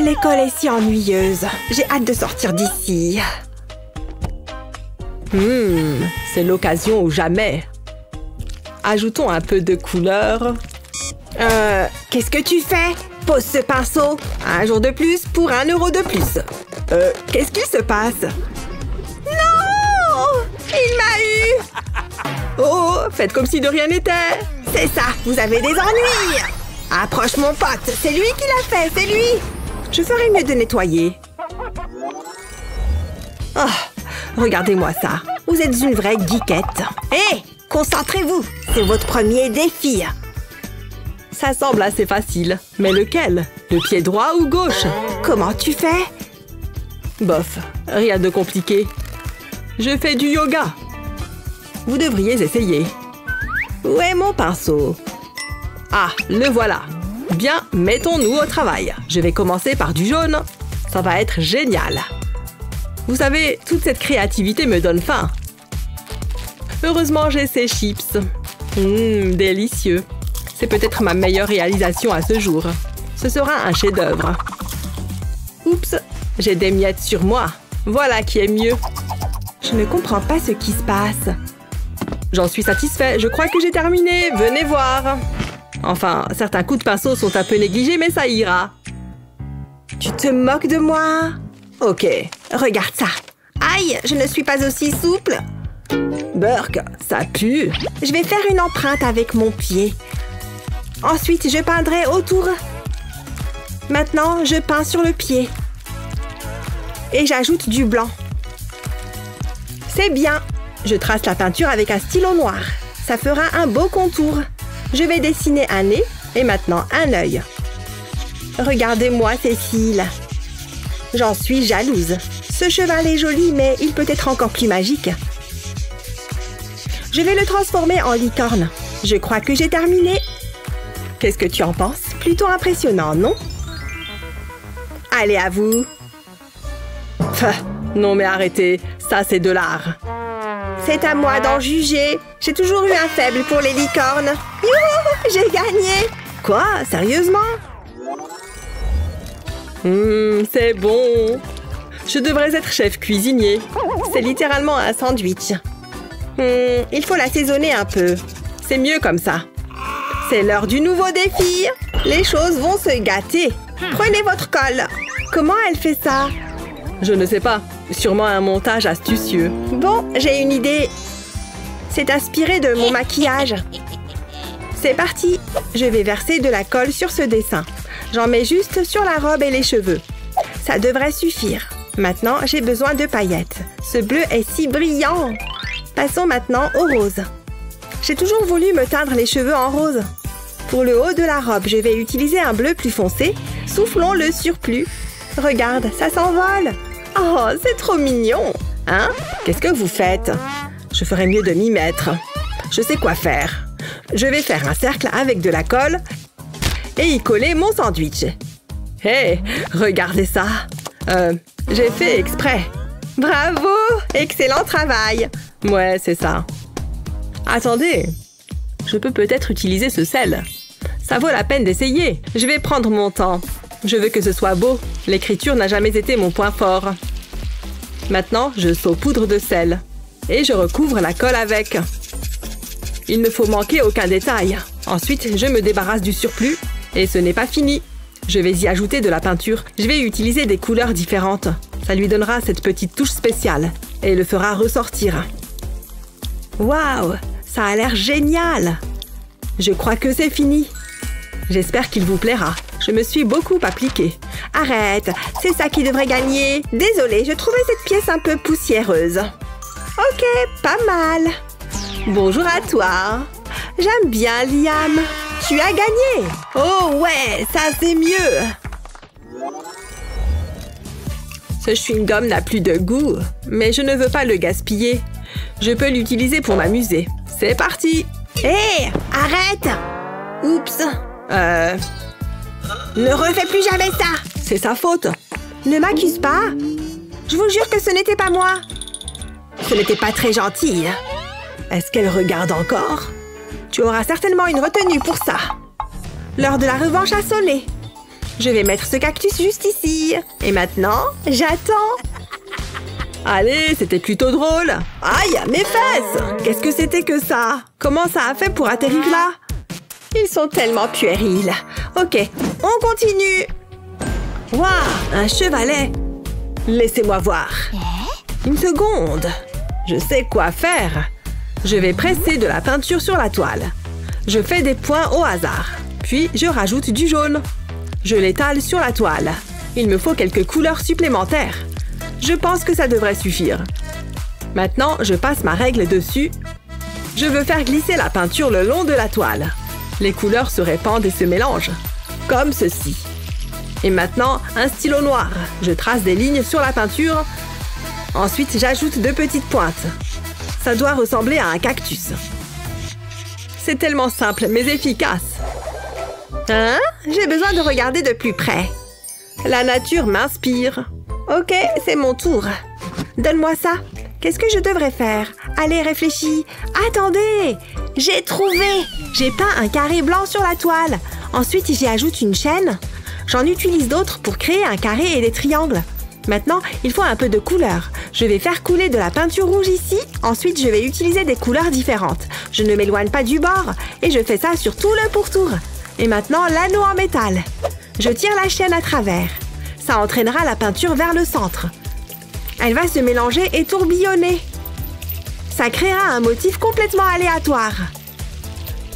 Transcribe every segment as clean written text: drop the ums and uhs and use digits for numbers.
l'école est si ennuyeuse. J'ai hâte de sortir d'ici. C'est l'occasion ou jamais. Ajoutons un peu de couleur. Qu'est-ce que tu fais? Pose ce pinceau. Un jour de plus pour 1 euro de plus. Qu'est-ce qui se passe? Non! Il m'a eu! Oh, faites comme si de rien n'était. C'est ça, vous avez des ennuis! Approche mon pote, c'est lui qui l'a fait, c'est lui! Je ferais mieux de nettoyer. Oh, regardez-moi ça. Vous êtes une vraie geekette. Hé, concentrez-vous, c'est votre premier défi. Ça semble assez facile. Mais lequel? Le pied droit ou gauche? Comment tu fais? Bof, rien de compliqué. Je fais du yoga. Vous devriez essayer. Où est mon pinceau? Ah, le voilà. Bien, mettons-nous au travail. Je vais commencer par du jaune. Ça va être génial. Vous savez, toute cette créativité me donne faim. Heureusement, j'ai ces chips. Délicieux. C'est peut-être ma meilleure réalisation à ce jour. Ce sera un chef-d'œuvre. Oups, j'ai des miettes sur moi. Voilà qui est mieux. Je ne comprends pas ce qui se passe. J'en suis satisfait. Je crois que j'ai terminé. Venez voir. Enfin, certains coups de pinceau sont un peu négligés, mais ça ira. Tu te moques de moi? Ok. Regarde ça. Aïe, je ne suis pas aussi souple. Burk, ça pue. Je vais faire une empreinte avec mon pied. Ensuite, je peindrai autour. Maintenant, je peins sur le pied. Et j'ajoute du blanc. C'est bien. Je trace la peinture avec un stylo noir. Ça fera un beau contour. Je vais dessiner un nez et maintenant un œil. Regardez-moi, Cécile. J'en suis jalouse. Ce cheval est joli, mais il peut être encore plus magique. Je vais le transformer en licorne. Je crois que j'ai terminé. Qu'est-ce que tu en penses? Plutôt impressionnant, non? Allez, à vous. Non mais arrêtez, ça c'est de l'art. C'est à moi d'en juger. J'ai toujours eu un faible pour les licornes. Youhou, j'ai gagné. Quoi? Sérieusement? C'est bon. Je devrais être chef cuisinier. C'est littéralement un sandwich. Il faut l'assaisonner un peu. C'est mieux comme ça. C'est l'heure du nouveau défi. Les choses vont se gâter. Prenez votre colle. Comment elle fait ça? Je ne sais pas. Sûrement un montage astucieux. Bon, j'ai une idée. C'est inspiré de mon maquillage. C'est parti. Je vais verser de la colle sur ce dessin. J'en mets juste sur la robe et les cheveux. Ça devrait suffire. Maintenant, j'ai besoin de paillettes. Ce bleu est si brillant. Passons maintenant au rose. J'ai toujours voulu me teindre les cheveux en rose. Pour le haut de la robe, je vais utiliser un bleu plus foncé. Soufflons le surplus. Regarde, ça s'envole. Oh, c'est trop mignon. Hein? Qu'est-ce que vous faites? Je ferais mieux de m'y mettre. Je sais quoi faire. Je vais faire un cercle avec de la colle et y coller mon sandwich. Hé, regardez ça. J'ai fait exprès. Bravo! Excellent travail. Ouais, c'est ça. Attendez. Je peux peut-être utiliser ce sel. Ça vaut la peine d'essayer. Je vais prendre mon temps. Je veux que ce soit beau. L'écriture n'a jamais été mon point fort. Maintenant, je saupoudre de sel. Et je recouvre la colle avec. Il ne faut manquer aucun détail. Ensuite, je me débarrasse du surplus. Et ce n'est pas fini. Je vais y ajouter de la peinture. Je vais utiliser des couleurs différentes. Ça lui donnera cette petite touche spéciale. Et le fera ressortir. Waouh! Ça a l'air génial! Je crois que c'est fini. J'espère qu'il vous plaira. Je me suis beaucoup appliquée. Arrête, c'est ça qui devrait gagner. Désolée, je trouvais cette pièce un peu poussiéreuse. Ok, pas mal. Bonjour à toi. J'aime bien, Liam. Tu as gagné. Oh ouais, ça c'est mieux. Ce chewing-gum n'a plus de goût, mais je ne veux pas le gaspiller. Je peux l'utiliser pour m'amuser. C'est parti! Hé, arrête! Oups. Ne refais plus jamais ça! C'est sa faute. Ne m'accuse pas. Je vous jure que ce n'était pas moi. Ce n'était pas très gentil. Est-ce qu'elle regarde encore? Tu auras certainement une retenue pour ça. L'heure de la revanche a sonné. Je vais mettre ce cactus juste ici. Et maintenant, j'attends. Allez, c'était plutôt drôle. Aïe, mes fesses! Qu'est-ce que c'était que ça? Comment ça a fait pour atterrir là? Ils sont tellement puérils. Ok, on continue. Waouh, un chevalet. Laissez-moi voir. Une seconde. Je sais quoi faire. Je vais presser de la peinture sur la toile. Je fais des points au hasard. Puis, je rajoute du jaune. Je l'étale sur la toile. Il me faut quelques couleurs supplémentaires. Je pense que ça devrait suffire. Maintenant, je passe ma règle dessus. Je veux faire glisser la peinture le long de la toile. Les couleurs se répandent et se mélangent. Comme ceci. Et maintenant, un stylo noir. Je trace des lignes sur la peinture. Ensuite, j'ajoute 2 petites pointes. Ça doit ressembler à un cactus. C'est tellement simple, mais efficace. Hein? J'ai besoin de regarder de plus près. La nature m'inspire. Ok, c'est mon tour. Donne-moi ça. Qu'est-ce que je devrais faire? Allez, réfléchis. Attendez! J'ai trouvé! J'ai peint un carré blanc sur la toile. Ensuite, j'y ajoute une chaîne. J'en utilise d'autres pour créer un carré et des triangles. Maintenant, il faut un peu de couleur. Je vais faire couler de la peinture rouge ici. Ensuite, je vais utiliser des couleurs différentes. Je ne m'éloigne pas du bord. Et je fais ça sur tout le pourtour. Et maintenant, l'anneau en métal. Je tire la chaîne à travers. Ça entraînera la peinture vers le centre. Elle va se mélanger et tourbillonner. Ça créera un motif complètement aléatoire.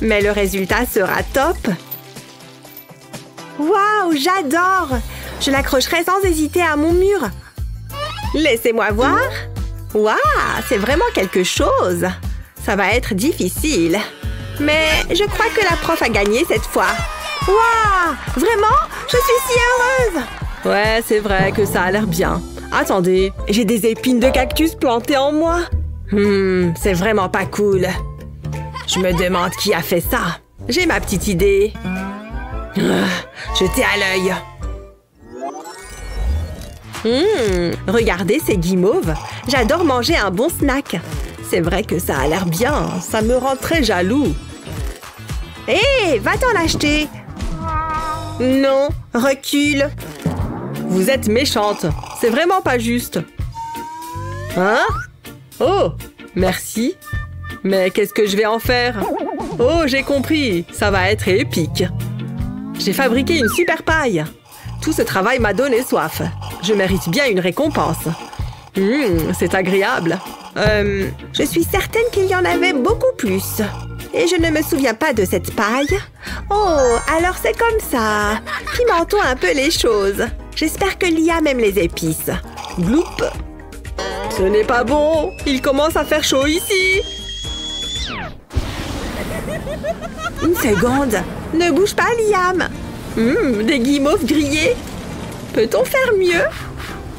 Mais le résultat sera top. Waouh, j'adore! Je l'accrocherai sans hésiter à mon mur. Laissez-moi voir. Waouh, c'est vraiment quelque chose. Ça va être difficile. Mais je crois que la prof a gagné cette fois. Waouh, vraiment? Je suis si heureuse! Ouais, c'est vrai que ça a l'air bien. Attendez, j'ai des épines de cactus plantées en moi. C'est vraiment pas cool. Je me demande qui a fait ça. J'ai ma petite idée. Jetez à l'œil. Regardez ces guimauves. J'adore manger un bon snack. C'est vrai que ça a l'air bien. Ça me rend très jaloux. Hé, va t'en acheter. Non, recule. Vous êtes méchante. C'est vraiment pas juste. Hein? Oh, merci. Mais qu'est-ce que je vais en faire? Oh, j'ai compris. Ça va être épique. J'ai fabriqué une super paille. Tout ce travail m'a donné soif. Je mérite bien une récompense. C'est agréable. Je suis certaine qu'il y en avait beaucoup plus. Et je ne me souviens pas de cette paille. Oh, alors c'est comme ça. Pimentons un peu les choses. J'espère que Liam aime les épices. Gloup. Ce n'est pas bon. Il commence à faire chaud ici. Une seconde. Ne bouge pas, Liam. Des guimauves grillées. Peut-on faire mieux?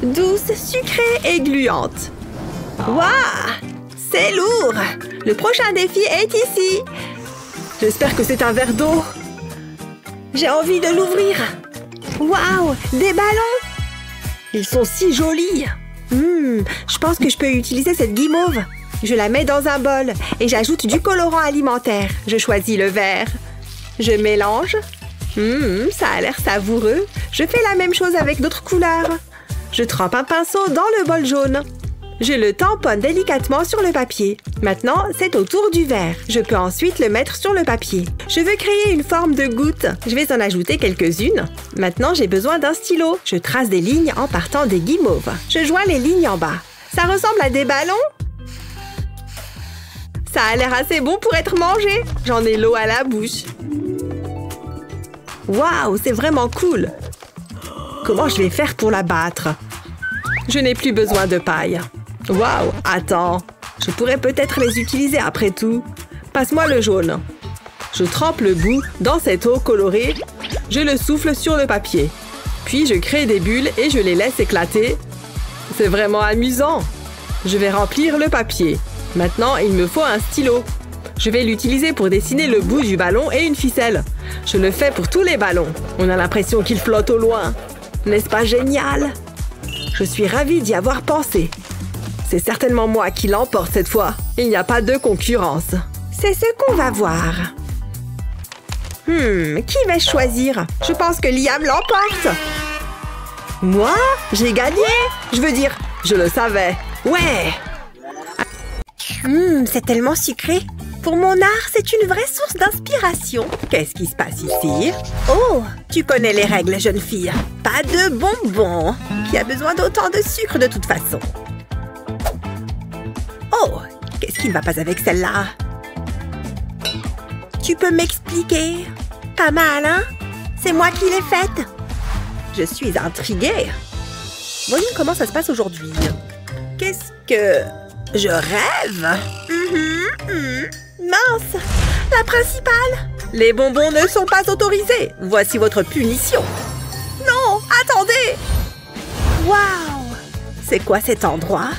Douce, sucrée et gluante. Waouh! C'est lourd! Le prochain défi est ici. J'espère que c'est un verre d'eau. J'ai envie de l'ouvrir. Waouh! Des ballons! Ils sont si jolis. Je pense que je peux utiliser cette guimauve. Je la mets dans un bol et j'ajoute du colorant alimentaire. Je choisis le vert. Je mélange. Ça a l'air savoureux. Je fais la même chose avec d'autres couleurs. Je trempe un pinceau dans le bol jaune. Je le tamponne délicatement sur le papier. Maintenant, c'est au tour du verre. Je peux ensuite le mettre sur le papier. Je veux créer une forme de goutte. Je vais en ajouter quelques-unes. Maintenant, j'ai besoin d'un stylo. Je trace des lignes en partant des guimauves. Je joins les lignes en bas. Ça ressemble à des ballons? Ça a l'air assez bon pour être mangé. J'en ai l'eau à la bouche. Waouh, c'est vraiment cool. Comment je vais faire pour la battre? Je n'ai plus besoin de paille. Waouh, attends. Je pourrais peut-être les utiliser après tout. Passe-moi le jaune. Je trempe le bout dans cette eau colorée. Je le souffle sur le papier. Puis je crée des bulles et je les laisse éclater. C'est vraiment amusant. Je vais remplir le papier. Maintenant, il me faut un stylo. Je vais l'utiliser pour dessiner le bout du ballon et une ficelle. Je le fais pour tous les ballons. On a l'impression qu'ils flottent au loin. N'est-ce pas génial? Je suis ravie d'y avoir pensé. C'est certainement moi qui l'emporte cette fois. Il n'y a pas de concurrence. C'est ce qu'on va voir. Qui vais-je choisir? Je pense que Liam l'emporte. Moi? J'ai gagné? Je veux dire, je le savais. Ouais. C'est tellement sucré. Pour mon art, c'est une vraie source d'inspiration. Qu'est-ce qui se passe ici? Oh, tu connais les règles, jeune fille. Pas de bonbons. Qui a besoin d'autant de sucre de toute façon? Oh, qu'est-ce qui ne va pas avec celle-là? Tu peux m'expliquer? Pas mal, hein? C'est moi qui l'ai faite. Je suis intriguée. Voyons comment ça se passe aujourd'hui. Qu'est-ce que... Je rêve? Mince! La principale! Les bonbons ne sont pas autorisés. Voici votre punition. Non! Attendez! Waouh! C'est quoi cet endroit?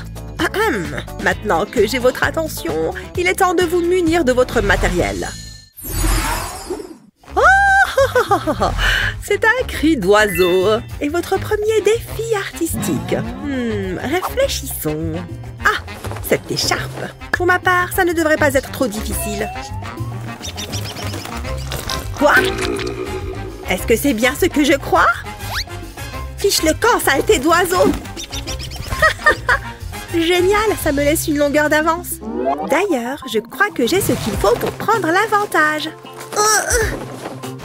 Maintenant que j'ai votre attention, il est temps de vous munir de votre matériel. C'est un cri d'oiseau. Et votre premier défi artistique? Réfléchissons. Ah, cette écharpe. Pour ma part, ça ne devrait pas être trop difficile. Quoi? Est-ce que c'est bien ce que je crois? Fiche le camp, saleté d'oiseau. Génial, ça me laisse une longueur d'avance. D'ailleurs, je crois que j'ai ce qu'il faut pour prendre l'avantage.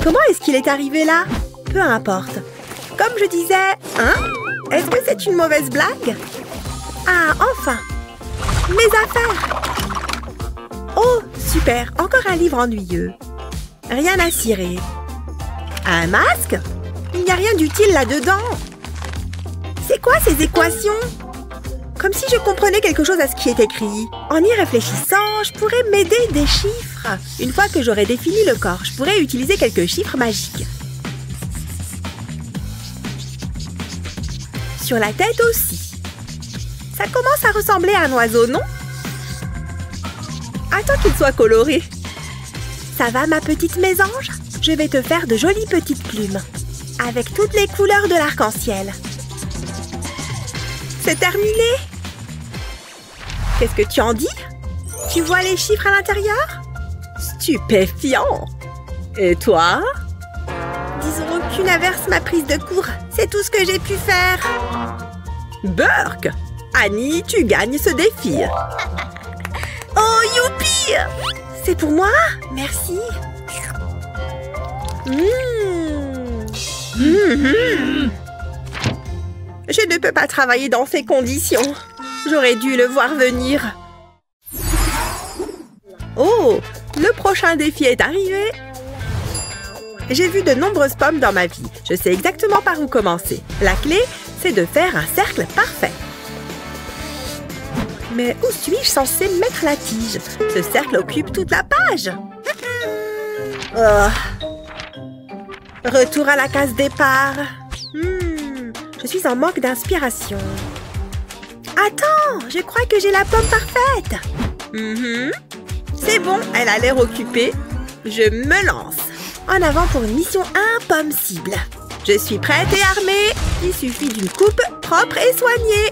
Comment est-ce qu'il est arrivé là? Peu importe. Comme je disais, est-ce que c'est une mauvaise blague? Ah, enfin! Mes affaires! Oh, super! Encore un livre ennuyeux. Rien à cirer. Un masque? Il n'y a rien d'utile là-dedans. C'est quoi ces équations? Comme si je comprenais quelque chose à ce qui est écrit. En y réfléchissant, je pourrais m'aider des chiffres. Une fois que j'aurai défini le corps, je pourrais utiliser quelques chiffres magiques. Sur la tête aussi. Ça commence à ressembler à un oiseau, non? Attends qu'il soit coloré. Ça va, ma petite mésange? Je vais te faire de jolies petites plumes. Avec toutes les couleurs de l'arc-en-ciel. C'est terminé? Qu'est-ce que tu en dis? Tu vois les chiffres à l'intérieur? Stupéfiant! Et toi? Disons qu'une averse m'a prise de court. C'est tout ce que j'ai pu faire. Burk! Annie, tu gagnes ce défi. Oh, youpi! C'est pour moi? Merci. Je ne peux pas travailler dans ces conditions. J'aurais dû le voir venir. Oh, le prochain défi est arrivé. J'ai vu de nombreuses pommes dans ma vie. Je sais exactement par où commencer. La clé, c'est de faire un cercle parfait. Mais où suis-je censée mettre la tige? Ce cercle occupe toute la page. Retour à la case départ. Je suis en manque d'inspiration. Attends, je crois que j'ai la pomme parfaite. C'est bon, elle a l'air occupée. Je me lance. En avant pour une mission impossible. Je suis prête et armée. Il suffit d'une coupe propre et soignée.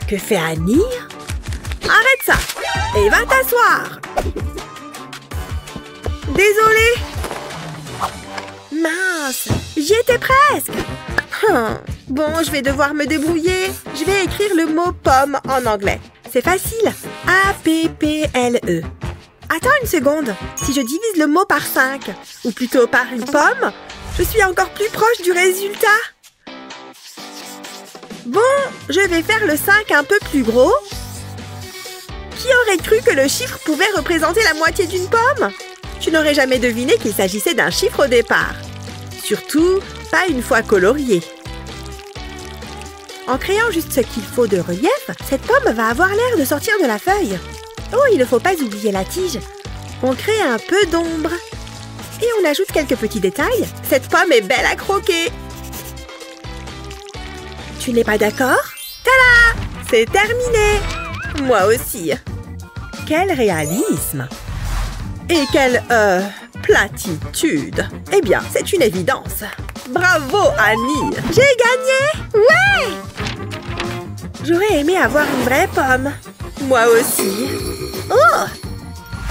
Que fait Annie? Arrête ça et va t'asseoir. Désolée. Mince, j'y étais presque. Bon, je vais devoir me débrouiller. Je vais écrire le mot pomme en anglais. C'est facile. A-P-P-L-E. Attends une seconde. Si je divise le mot par 5, ou plutôt par une pomme, je suis encore plus proche du résultat. Bon, je vais faire le 5 un peu plus gros. Qui aurait cru que le chiffre pouvait représenter la moitié d'une pomme? Tu n'aurais jamais deviné qu'il s'agissait d'un chiffre au départ. Surtout, pas une fois colorié. En créant juste ce qu'il faut de relief, cette pomme va avoir l'air de sortir de la feuille. Oh, il ne faut pas oublier la tige. On crée un peu d'ombre. Et on ajoute quelques petits détails. Cette pomme est belle à croquer. Tu n'es pas d'accord? Tada! C'est terminé! Moi aussi. Quel réalisme! Et quelle, platitude! Eh bien, c'est une évidence. Bravo, Annie! J'ai gagné! Ouais! J'aurais aimé avoir une vraie pomme. Moi aussi. Oh!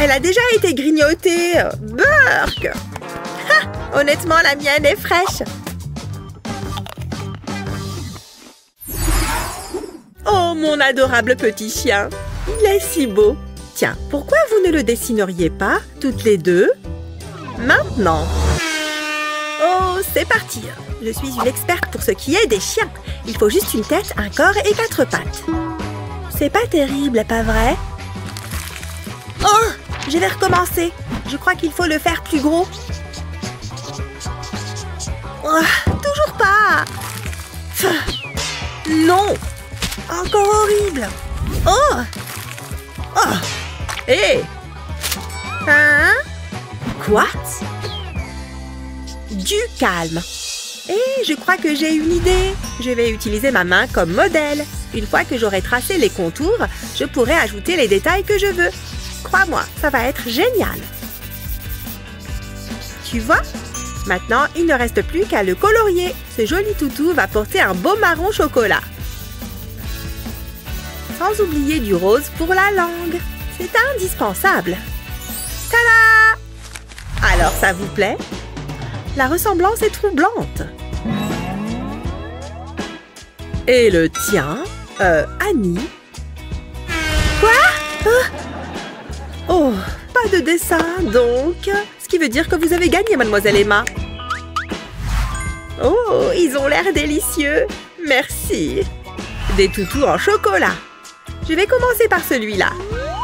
Elle a déjà été grignotée. Burk! Ha! Honnêtement, la mienne est fraîche. Oh, mon adorable petit chien. Il est si beau. Tiens, pourquoi vous ne le dessineriez pas, toutes les deux? Maintenant. Oh, c'est parti. Je suis une experte pour ce qui est des chiens. Il faut juste une tête, un corps et 4 pattes. C'est pas terrible, pas vrai? Oh! Je vais recommencer. Je crois qu'il faut le faire plus gros. Oh, toujours pas. Non. Encore horrible. Oh! Oh! Hé! Hein? Quoi? Du calme. Et je crois que j'ai une idée. Je vais utiliser ma main comme modèle. Une fois que j'aurai tracé les contours, je pourrai ajouter les détails que je veux. Crois-moi, ça va être génial. Tu vois? Maintenant, il ne reste plus qu'à le colorier. Ce joli toutou va porter un beau marron chocolat. Sans oublier du rose pour la langue. C'est indispensable. Tada! Alors, ça vous plaît? La ressemblance est troublante. Et le tien, Annie? Quoi? Oh, pas de dessin, donc. Ce qui veut dire que vous avez gagné, mademoiselle Emma. Oh, ils ont l'air délicieux. Merci. Des toutous en chocolat. Je vais commencer par celui-là.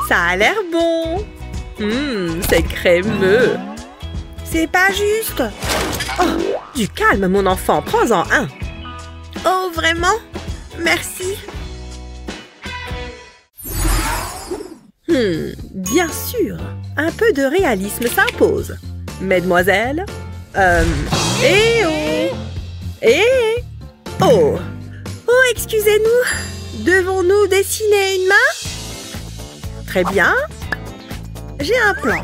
Ça a l'air bon. C'est crémeux. C'est pas juste. Oh, du calme, mon enfant. Prends-en un. Oh, vraiment? Merci. Bien sûr. Un peu de réalisme s'impose. Mesdemoiselles. Eh oh! Eh! Oh! Oh, excusez-nous. Devons-nous dessiner une main? Très bien. J'ai un plan.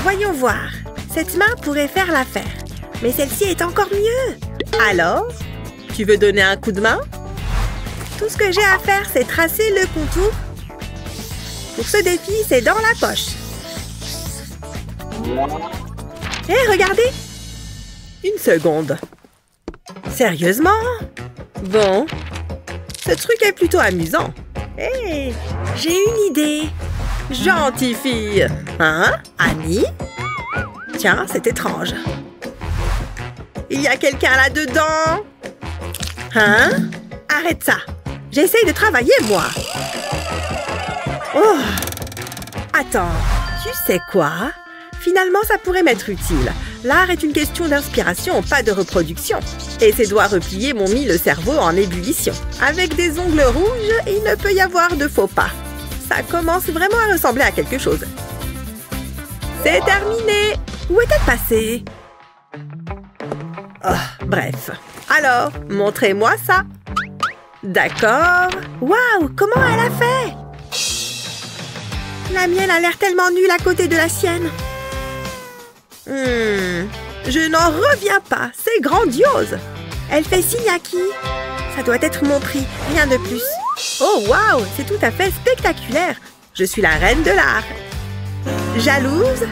Voyons voir. Cette main pourrait faire l'affaire. Mais celle-ci est encore mieux. Alors, tu veux donner un coup de main? Tout ce que j'ai à faire, c'est tracer le contour. Pour ce défi, c'est dans la poche. Hé, regardez! Une seconde. Sérieusement? Bon. Ce truc est plutôt amusant. Hé, j'ai une idée. Gentille fille. Hein, Annie? Tiens, c'est étrange. Il y a quelqu'un là-dedans? Hein? Arrête ça. J'essaye de travailler, moi. Oh! Attends, tu sais quoi? Finalement, ça pourrait m'être utile. L'art est une question d'inspiration, pas de reproduction. Et ces doigts repliés m'ont mis le cerveau en ébullition. Avec des ongles rouges, il ne peut y avoir de faux pas. Ça commence vraiment à ressembler à quelque chose. C'est terminé! Où est-elle passée? Oh, bref. Alors, montrez-moi ça. D'accord. Waouh, comment elle a fait? La mienne a l'air tellement nulle à côté de la sienne. Je n'en reviens pas. C'est grandiose. Elle fait signe à qui? Ça doit être mon prix, rien de plus. Oh, waouh, c'est tout à fait spectaculaire. Je suis la reine de l'art. Jalouse?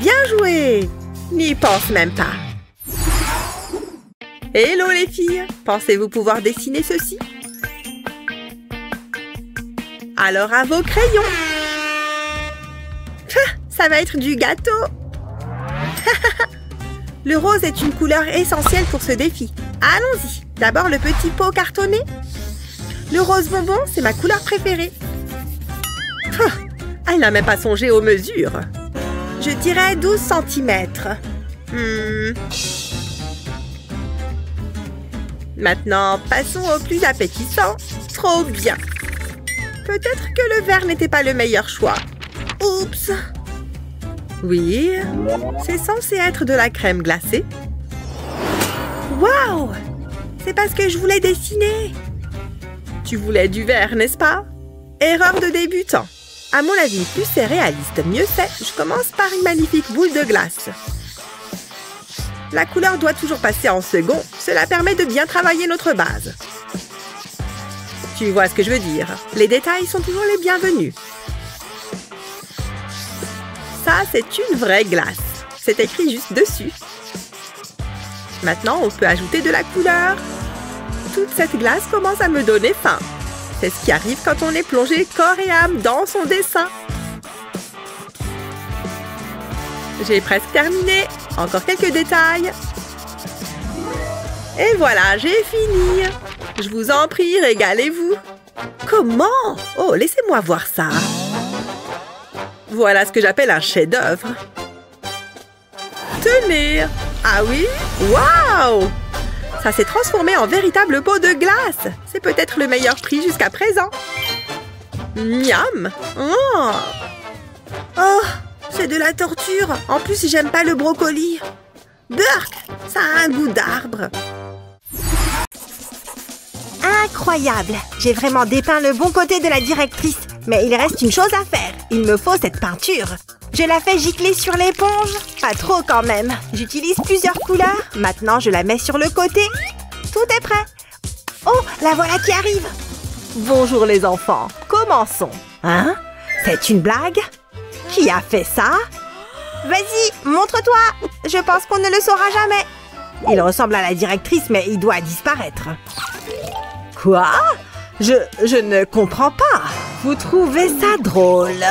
Bien joué. N'y pense même pas. Hello les filles, pensez-vous pouvoir dessiner ceci? Alors à vos crayons. Ça va être du gâteau. Le rose est une couleur essentielle pour ce défi. Allons-y. D'abord le petit pot cartonné. Le rose bonbon, c'est ma couleur préférée. Elle n'a même pas songé aux mesures. Je dirais 12 cm. Maintenant, passons au plus appétissant. Trop bien. Peut-être que le vert n'était pas le meilleur choix. Oups. Oui, c'est censé être de la crème glacée. Waouh! C'est pas ce que je voulais dessiner. Tu voulais du vert, n'est-ce pas? Erreur de débutant. À mon avis, plus c'est réaliste, mieux c'est. Je commence par une magnifique boule de glace. La couleur doit toujours passer en second. Cela permet de bien travailler notre base. Tu vois ce que je veux dire? Les détails sont toujours les bienvenus. Ça, c'est une vraie glace. C'est écrit juste dessus. Maintenant, on peut ajouter de la couleur. Toute cette glace commence à me donner faim. C'est ce qui arrive quand on est plongé corps et âme dans son dessin. J'ai presque terminé. Encore quelques détails. Et voilà, j'ai fini. Je vous en prie, régalez-vous. Comment? Oh, laissez-moi voir ça. Voilà ce que j'appelle un chef-d'œuvre. Tenez! Ah oui? Waouh! Ça s'est transformé en véritable pot de glace. C'est peut-être le meilleur prix jusqu'à présent. Miam! Oh, c'est de la torture. En plus, j'aime pas le brocoli. Burk, ça a un goût d'arbre. Incroyable! J'ai vraiment dépeint le bon côté de la directrice. Mais il reste une chose à faire. Il me faut cette peinture. Je la fais gicler sur l'éponge. Pas trop quand même. J'utilise plusieurs couleurs. Maintenant, je la mets sur le côté. Tout est prêt. Oh, la voilà qui arrive. Bonjour les enfants. Commençons. Hein? C'est une blague? Qui a fait ça? Vas-y, montre-toi. Je pense qu'on ne le saura jamais. Il ressemble à la directrice, mais il doit disparaître. Quoi? Je ne comprends pas. Vous trouvez ça drôle?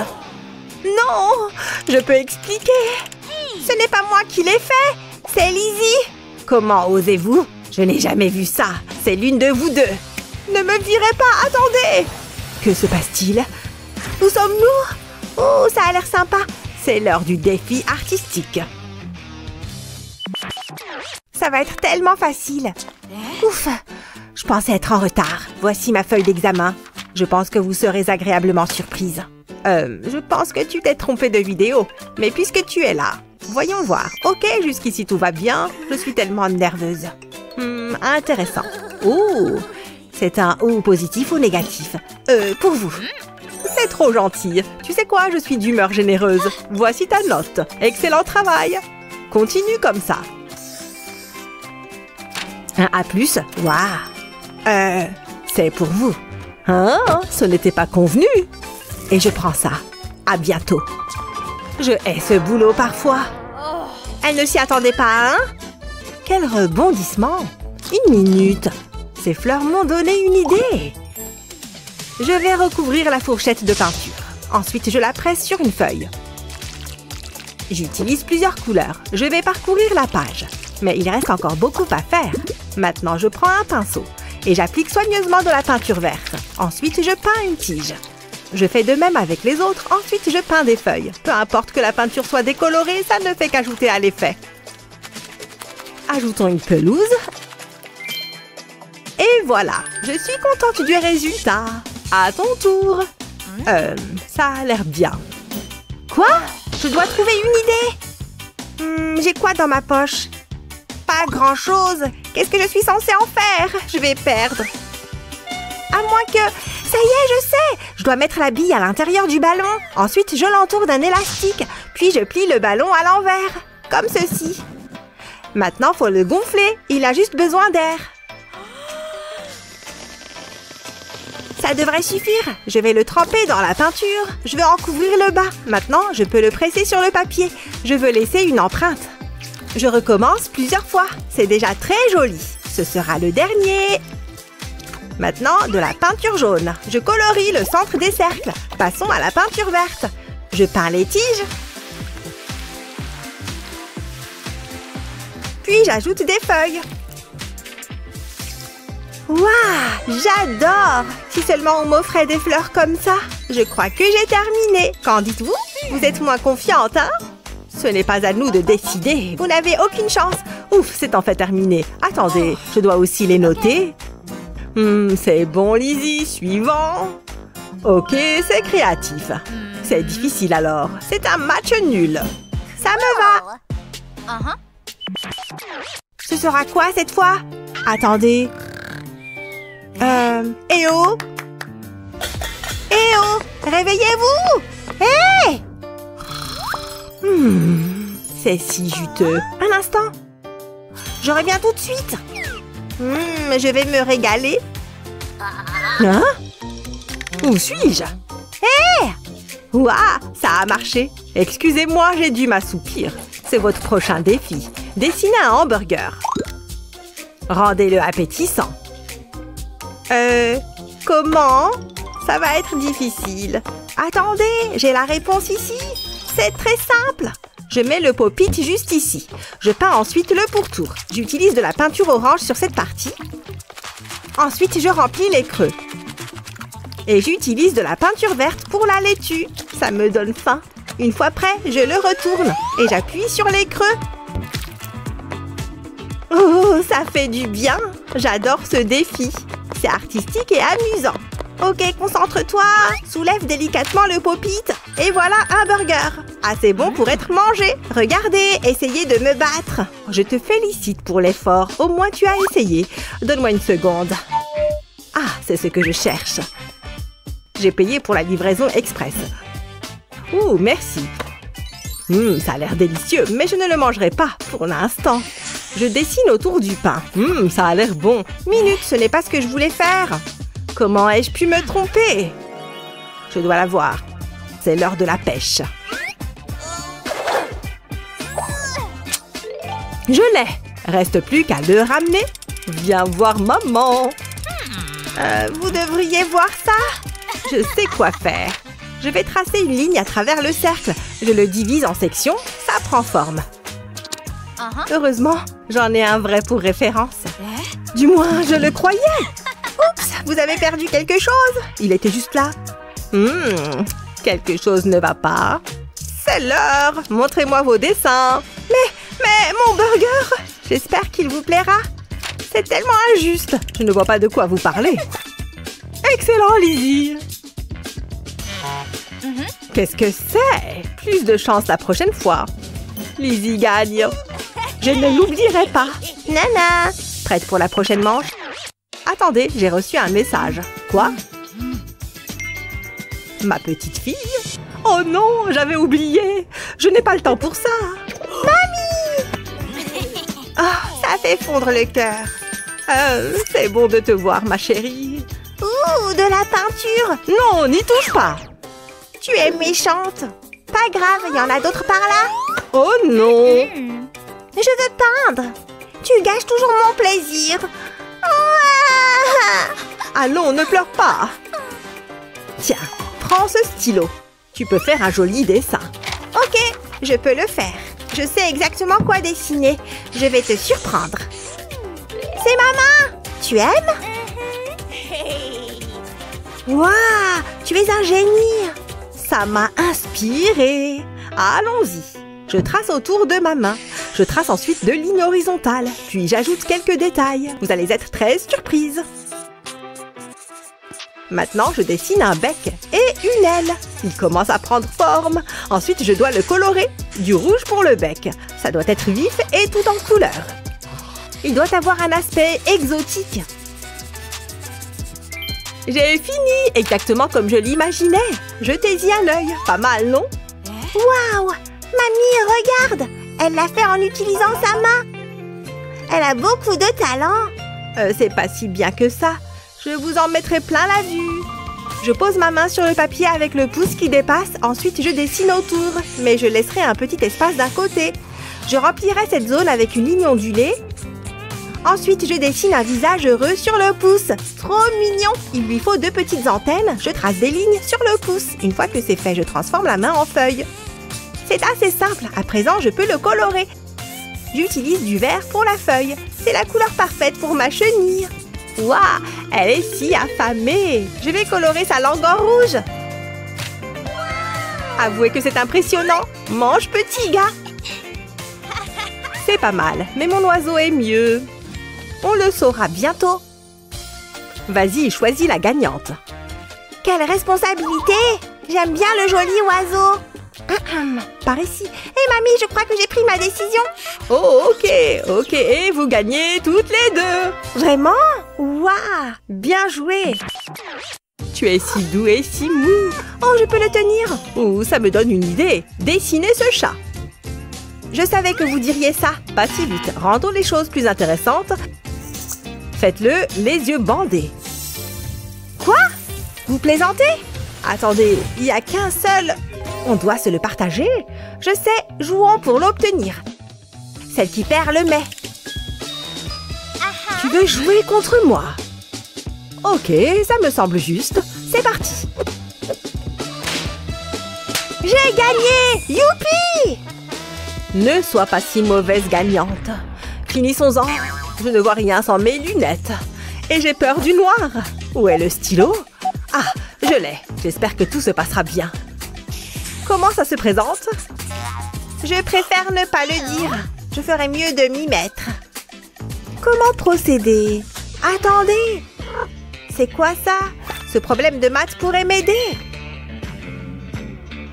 Non, je peux expliquer. Ce n'est pas moi qui l'ai fait, c'est Lizzie. Comment osez-vous? Je n'ai jamais vu ça. C'est l'une de vous deux. Ne me virez pas, attendez. Que se passe-t-il? Où sommes-nous? Oh, ça a l'air sympa. C'est l'heure du défi artistique. Ça va être tellement facile. Ouf, je pensais être en retard. Voici ma feuille d'examen. Je pense que vous serez agréablement surprise. Je pense que tu t'es trompée de vidéo. Mais puisque tu es là, voyons voir. Ok, jusqu'ici tout va bien. Je suis tellement nerveuse. Intéressant. Oh, c'est un O positif ou négatif? Pour vous. C'est trop gentil. Tu sais quoi, je suis d'humeur généreuse. Voici ta note. Excellent travail. Continue comme ça. Un A+, waouh. C'est pour vous. Hein? Ce n'était pas convenu. Et je prends ça. À bientôt. Je hais ce boulot parfois. Elle ne s'y attendait pas, hein? Quel rebondissement. Une minute. Ces fleurs m'ont donné une idée. Je vais recouvrir la fourchette de peinture. Ensuite, je la presse sur une feuille. J'utilise plusieurs couleurs. Je vais parcourir la page. Mais il reste encore beaucoup à faire. Maintenant, je prends un pinceau et j'applique soigneusement de la peinture verte. Ensuite, je peins une tige. Je fais de même avec les autres. Ensuite, je peins des feuilles. Peu importe que la peinture soit décolorée, ça ne fait qu'ajouter à l'effet. Ajoutons une pelouse. Et voilà, je suis contente du résultat. À ton tour. Ça a l'air bien. Quoi? Je dois trouver une idée. J'ai quoi dans ma poche? Pas grand-chose. Qu'est-ce que je suis censée en faire? Je vais perdre. À moins que... Ça y est, je sais! Je dois mettre la bille à l'intérieur du ballon. Ensuite, je l'entoure d'un élastique. Puis, je plie le ballon à l'envers. Comme ceci. Maintenant, faut le gonfler. Il a juste besoin d'air. Ça devrait suffire. Je vais le tremper dans la peinture. Je vais en couvrir le bas. Maintenant, je peux le presser sur le papier. Je veux laisser une empreinte. Je recommence plusieurs fois. C'est déjà très joli. Ce sera le dernier. Maintenant, de la peinture jaune. Je colorie le centre des cercles. Passons à la peinture verte. Je peins les tiges. Puis j'ajoute des feuilles. Waouh, j'adore! Si seulement on m'offrait des fleurs comme ça. Je crois que j'ai terminé. Qu'en dites-vous? Vous êtes moins confiante, hein? Ce n'est pas à nous de décider. Vous n'avez aucune chance. Ouf, c'est en fait terminé. Attendez, je dois aussi les noter. C'est bon, Lizzie. Suivant. Ok, c'est créatif. C'est difficile alors. C'est un match nul. Ça me va. Ce sera quoi cette fois? Attendez. Eh oh! Eh oh! Réveillez-vous! Hé! C'est si juteux. Un instant. Je reviens tout de suite. Je vais me régaler. Hein? Où suis-je? Hé! Ouah! Ça a marché. Excusez-moi, j'ai dû m'assoupir. C'est votre prochain défi. Dessinez un hamburger. Rendez-le appétissant. Comment? Ça va être difficile. Attendez, j'ai la réponse ici. C'est très simple. Je mets le pop-it juste ici. Je peins ensuite le pourtour. J'utilise de la peinture orange sur cette partie. Ensuite, je remplis les creux. Et j'utilise de la peinture verte pour la laitue. Ça me donne faim. Une fois prêt, je le retourne et j'appuie sur les creux. Oh, ça fait du bien. J'adore ce défi. C'est artistique et amusant. Ok, concentre-toi. Soulève délicatement le pop-it. Et voilà un burger. Assez bon pour être mangé. Regardez, essayez de me battre. Je te félicite pour l'effort. Au moins, tu as essayé. Donne-moi une seconde. Ah, c'est ce que je cherche. J'ai payé pour la livraison express. Ouh, merci. Ça a l'air délicieux, mais je ne le mangerai pas pour l'instant. Je dessine autour du pain. Ça a l'air bon. Minute, ce n'est pas ce que je voulais faire. Comment ai-je pu me tromper? Je dois la voir. C'est l'heure de la pêche. Je l'ai. Reste plus qu'à le ramener. Viens voir maman. Vous devriez voir ça. Je sais quoi faire. Je vais tracer une ligne à travers le cercle. Je le divise en sections. Ça prend forme. Heureusement, j'en ai un vrai pour référence. Du moins, je le croyais. Oups, vous avez perdu quelque chose. Il était juste là. Quelque chose ne va pas. C'est l'heure. Montrez-moi vos dessins. Mais mon burger. J'espère qu'il vous plaira. C'est tellement injuste. Je ne vois pas de quoi vous parlez. Excellent, Lizzie. Qu'est-ce que c'est? Plus de chance la prochaine fois. Lizzie gagne. Je ne l'oublierai pas. Nana. Prête pour la prochaine manche? Attendez, j'ai reçu un message. Quoi? Ma petite fille? Oh non, j'avais oublié. Je n'ai pas le temps pour ça. Mamie! Oh, ça fait fondre le cœur. C'est bon de te voir, ma chérie. Ouh, de la peinture. Non, n'y touche pas. Tu es méchante. Pas grave, il y en a d'autres par là. Oh non. Je veux peindre. Tu gâches toujours mon plaisir. Allons, ne pleure pas. Tiens, prends ce stylo. Tu peux faire un joli dessin. Ok, je peux le faire. Je sais exactement quoi dessiner. Je vais te surprendre. C'est maman. Tu aimes? Waouh, tu es un génie. Ça m'a inspirée. Allons-y. Je trace autour de ma main. Je trace ensuite de lignes horizontales. Puis j'ajoute quelques détails. Vous allez être très surprise. Maintenant, je dessine un bec et une aile. Il commence à prendre forme. Ensuite, je dois le colorer. Du rouge pour le bec. Ça doit être vif et tout en couleur. Il doit avoir un aspect exotique. J'ai fini, exactement comme je l'imaginais. Jetez-y un œil. Pas mal, non? Waouh! Mamie, regarde! Elle l'a fait en utilisant sa main. Elle a beaucoup de talent. C'est pas si bien que ça. Je vous en mettrai plein la vue. Je pose ma main sur le papier avec le pouce qui dépasse. Ensuite, je dessine autour. Mais je laisserai un petit espace d'un côté. Je remplirai cette zone avec une ligne ondulée. Ensuite, je dessine un visage heureux sur le pouce. Trop mignon! Il lui faut 2 petites antennes. Je trace des lignes sur le pouce. Une fois que c'est fait, je transforme la main en feuille. C'est assez simple. À présent, je peux le colorer. J'utilise du vert pour la feuille. C'est la couleur parfaite pour ma chenille. Waouh! Elle est si affamée. Je vais colorer sa langue en rouge. Avouez que c'est impressionnant. Mange, petit gars. C'est pas mal, mais mon oiseau est mieux. On le saura bientôt. Vas-y, choisis la gagnante. Quelle responsabilité! J'aime bien le joli oiseau. Par ici. Hé, mamie, je crois que j'ai pris ma décision. Oh, ok. Et vous gagnez toutes les deux. Vraiment? Waouh! Bien joué. Tu es si doux et si mou. Oh, je peux le tenir. Oh, ça me donne une idée. Dessinez ce chat. Je savais que vous diriez ça. Pas si vite. Rendons les choses plus intéressantes. Faites-le les yeux bandés. Quoi? Vous plaisantez? Attendez, il n'y a qu'un seul... On doit se le partager. Je sais, jouons pour l'obtenir. Celle qui perd le met. Tu veux jouer contre moi? Ok, ça me semble juste. C'est parti. J'ai gagné! Youpi! Ne sois pas si mauvaise gagnante. Finissons-en. Je ne vois rien sans mes lunettes. Et j'ai peur du noir. Où est le stylo? Ah, je l'ai. J'espère que tout se passera bien. Comment ça se présente? Je préfère ne pas le dire. Je ferais mieux de m'y mettre. Comment procéder? Attendez! C'est quoi ça? Ce problème de maths pourrait m'aider.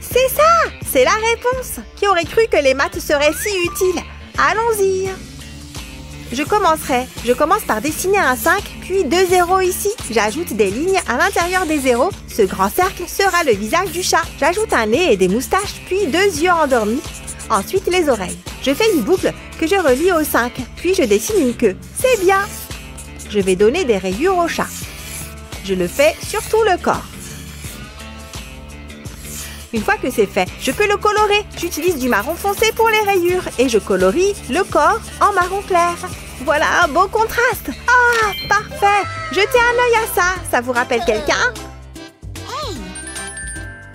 C'est ça! C'est la réponse! Qui aurait cru que les maths seraient si utiles? Allons-y! Je commence par dessiner un 5, puis 2 zéros ici. J'ajoute des lignes à l'intérieur des zéros. Ce grand cercle sera le visage du chat. J'ajoute un nez et des moustaches, puis 2 yeux endormis. Ensuite, les oreilles. Je fais une boucle que je relie au 5, puis je dessine une queue. C'est bien! Je vais donner des rayures au chat. Je le fais sur tout le corps. Une fois que c'est fait, je peux le colorer. J'utilise du marron foncé pour les rayures et je colorie le corps en marron clair. Voilà un beau contraste. Ah, parfait! Jetez un œil à ça. Ça vous rappelle quelqu'un?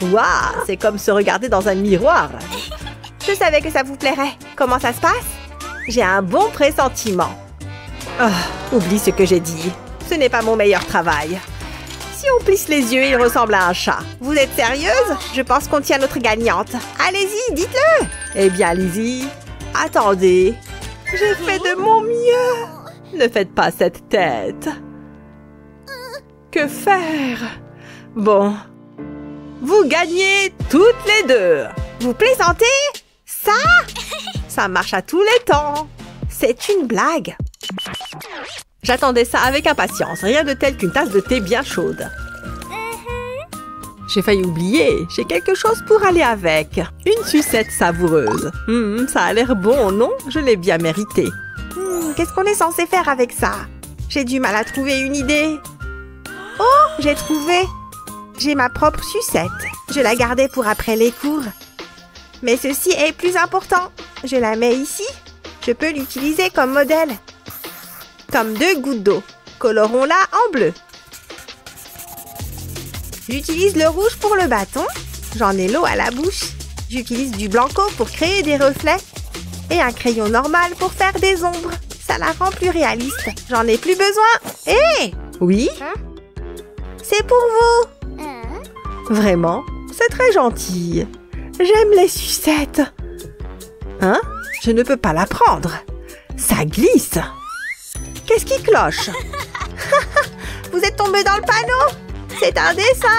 Waouh, c'est comme se regarder dans un miroir. Je savais que ça vous plairait. Comment ça se passe? J'ai un bon pressentiment. Oh, oublie ce que j'ai dit. Ce n'est pas mon meilleur travail. Si on plisse les yeux, il ressemble à un chat. Vous êtes sérieuse? Je pense qu'on tient notre gagnante. Allez-y, dites-le! Eh bien, Lizzie, attendez. J'ai fait de mon mieux. Ne faites pas cette tête. Que faire? Bon. Vous gagnez toutes les deux. Vous plaisantez? Ça? Ça marche à tous les temps. C'est une blague. J'attendais ça avec impatience, rien de tel qu'une tasse de thé bien chaude. J'ai failli oublier, j'ai quelque chose pour aller avec. Une sucette savoureuse. Ça a l'air bon, non? Je l'ai bien mérité. Qu'est-ce qu'on est censé faire avec ça? J'ai du mal à trouver une idée. Oh, j'ai trouvé. J'ai ma propre sucette. Je la gardais pour après les cours. Mais ceci est plus important. Je la mets ici. Je peux l'utiliser comme modèle. Comme 2 gouttes d'eau. Colorons-la en bleu. J'utilise le rouge pour le bâton. J'en ai l'eau à la bouche. J'utilise du blanco pour créer des reflets. Et un crayon normal pour faire des ombres. Ça la rend plus réaliste. J'en ai plus besoin. Hé! Oui? C'est pour vous. Vraiment? C'est très gentil. J'aime les sucettes. Hein? Je ne peux pas la prendre. Ça glisse. Qu'est-ce qui cloche? Vous êtes tombé dans le panneau? C'est un dessin.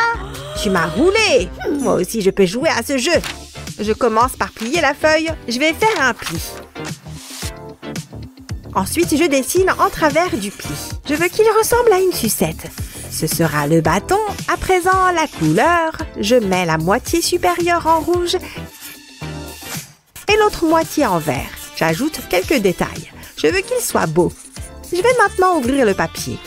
Tu m'as roulé. Moi aussi, je peux jouer à ce jeu. Je commence par plier la feuille. Je vais faire un pli. Ensuite, je dessine en travers du pli. Je veux qu'il ressemble à une sucette. Ce sera le bâton. À présent, la couleur. Je mets la moitié supérieure en rouge et l'autre moitié en vert. J'ajoute quelques détails. Je veux qu'il soit beau. Je vais maintenant ouvrir le papier.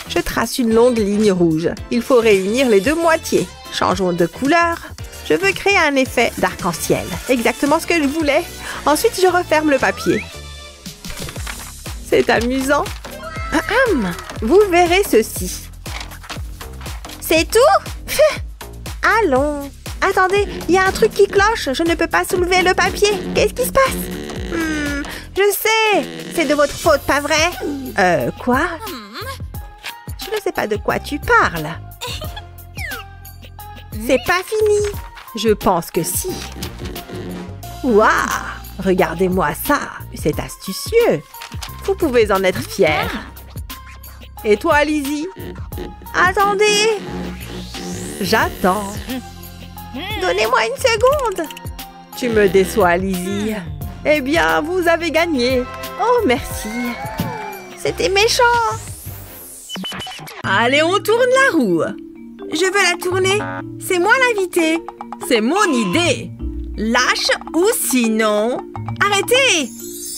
Je trace une longue ligne rouge. Il faut réunir les 2 moitiés. Changeons de couleur. Je veux créer un effet d'arc-en-ciel. Exactement ce que je voulais. Ensuite, je referme le papier. C'est amusant. Vous verrez ceci. C'est tout? Allons. Attendez, il y a un truc qui cloche. Je ne peux pas soulever le papier. Qu'est-ce qui se passe? Je sais. C'est de votre faute, pas vrai? Quoi? Je ne sais pas de quoi tu parles. C'est pas fini. Je pense que si. Waouh! Regardez-moi ça. C'est astucieux. Vous pouvez en être fiers. Et toi, Lizzie? Attendez. J'attends. Donnez-moi une seconde. Tu me déçois, Lizzie. Eh bien, vous avez gagné. Oh, merci. C'était méchant. Allez, on tourne la roue. Je veux la tourner. C'est moi l'invité. C'est mon idée. Lâche ou sinon... Arrêtez!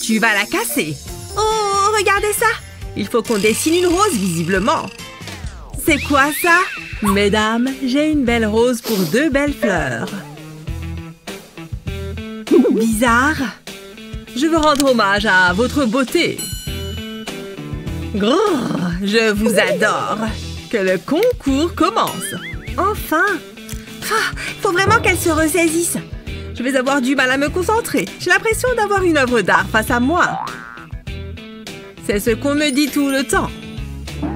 Tu vas la casser. Oh, regardez ça. Il faut qu'on dessine une rose, visiblement. C'est quoi ça? Mesdames, j'ai une belle rose pour 2 belles fleurs. bizarre. Je veux rendre hommage à votre beauté. Grrr, je vous adore. Que le concours commence. Enfin. Il faut vraiment qu'elle se ressaisisse. Je vais avoir du mal à me concentrer. J'ai l'impression d'avoir une œuvre d'art face à moi. C'est ce qu'on me dit tout le temps.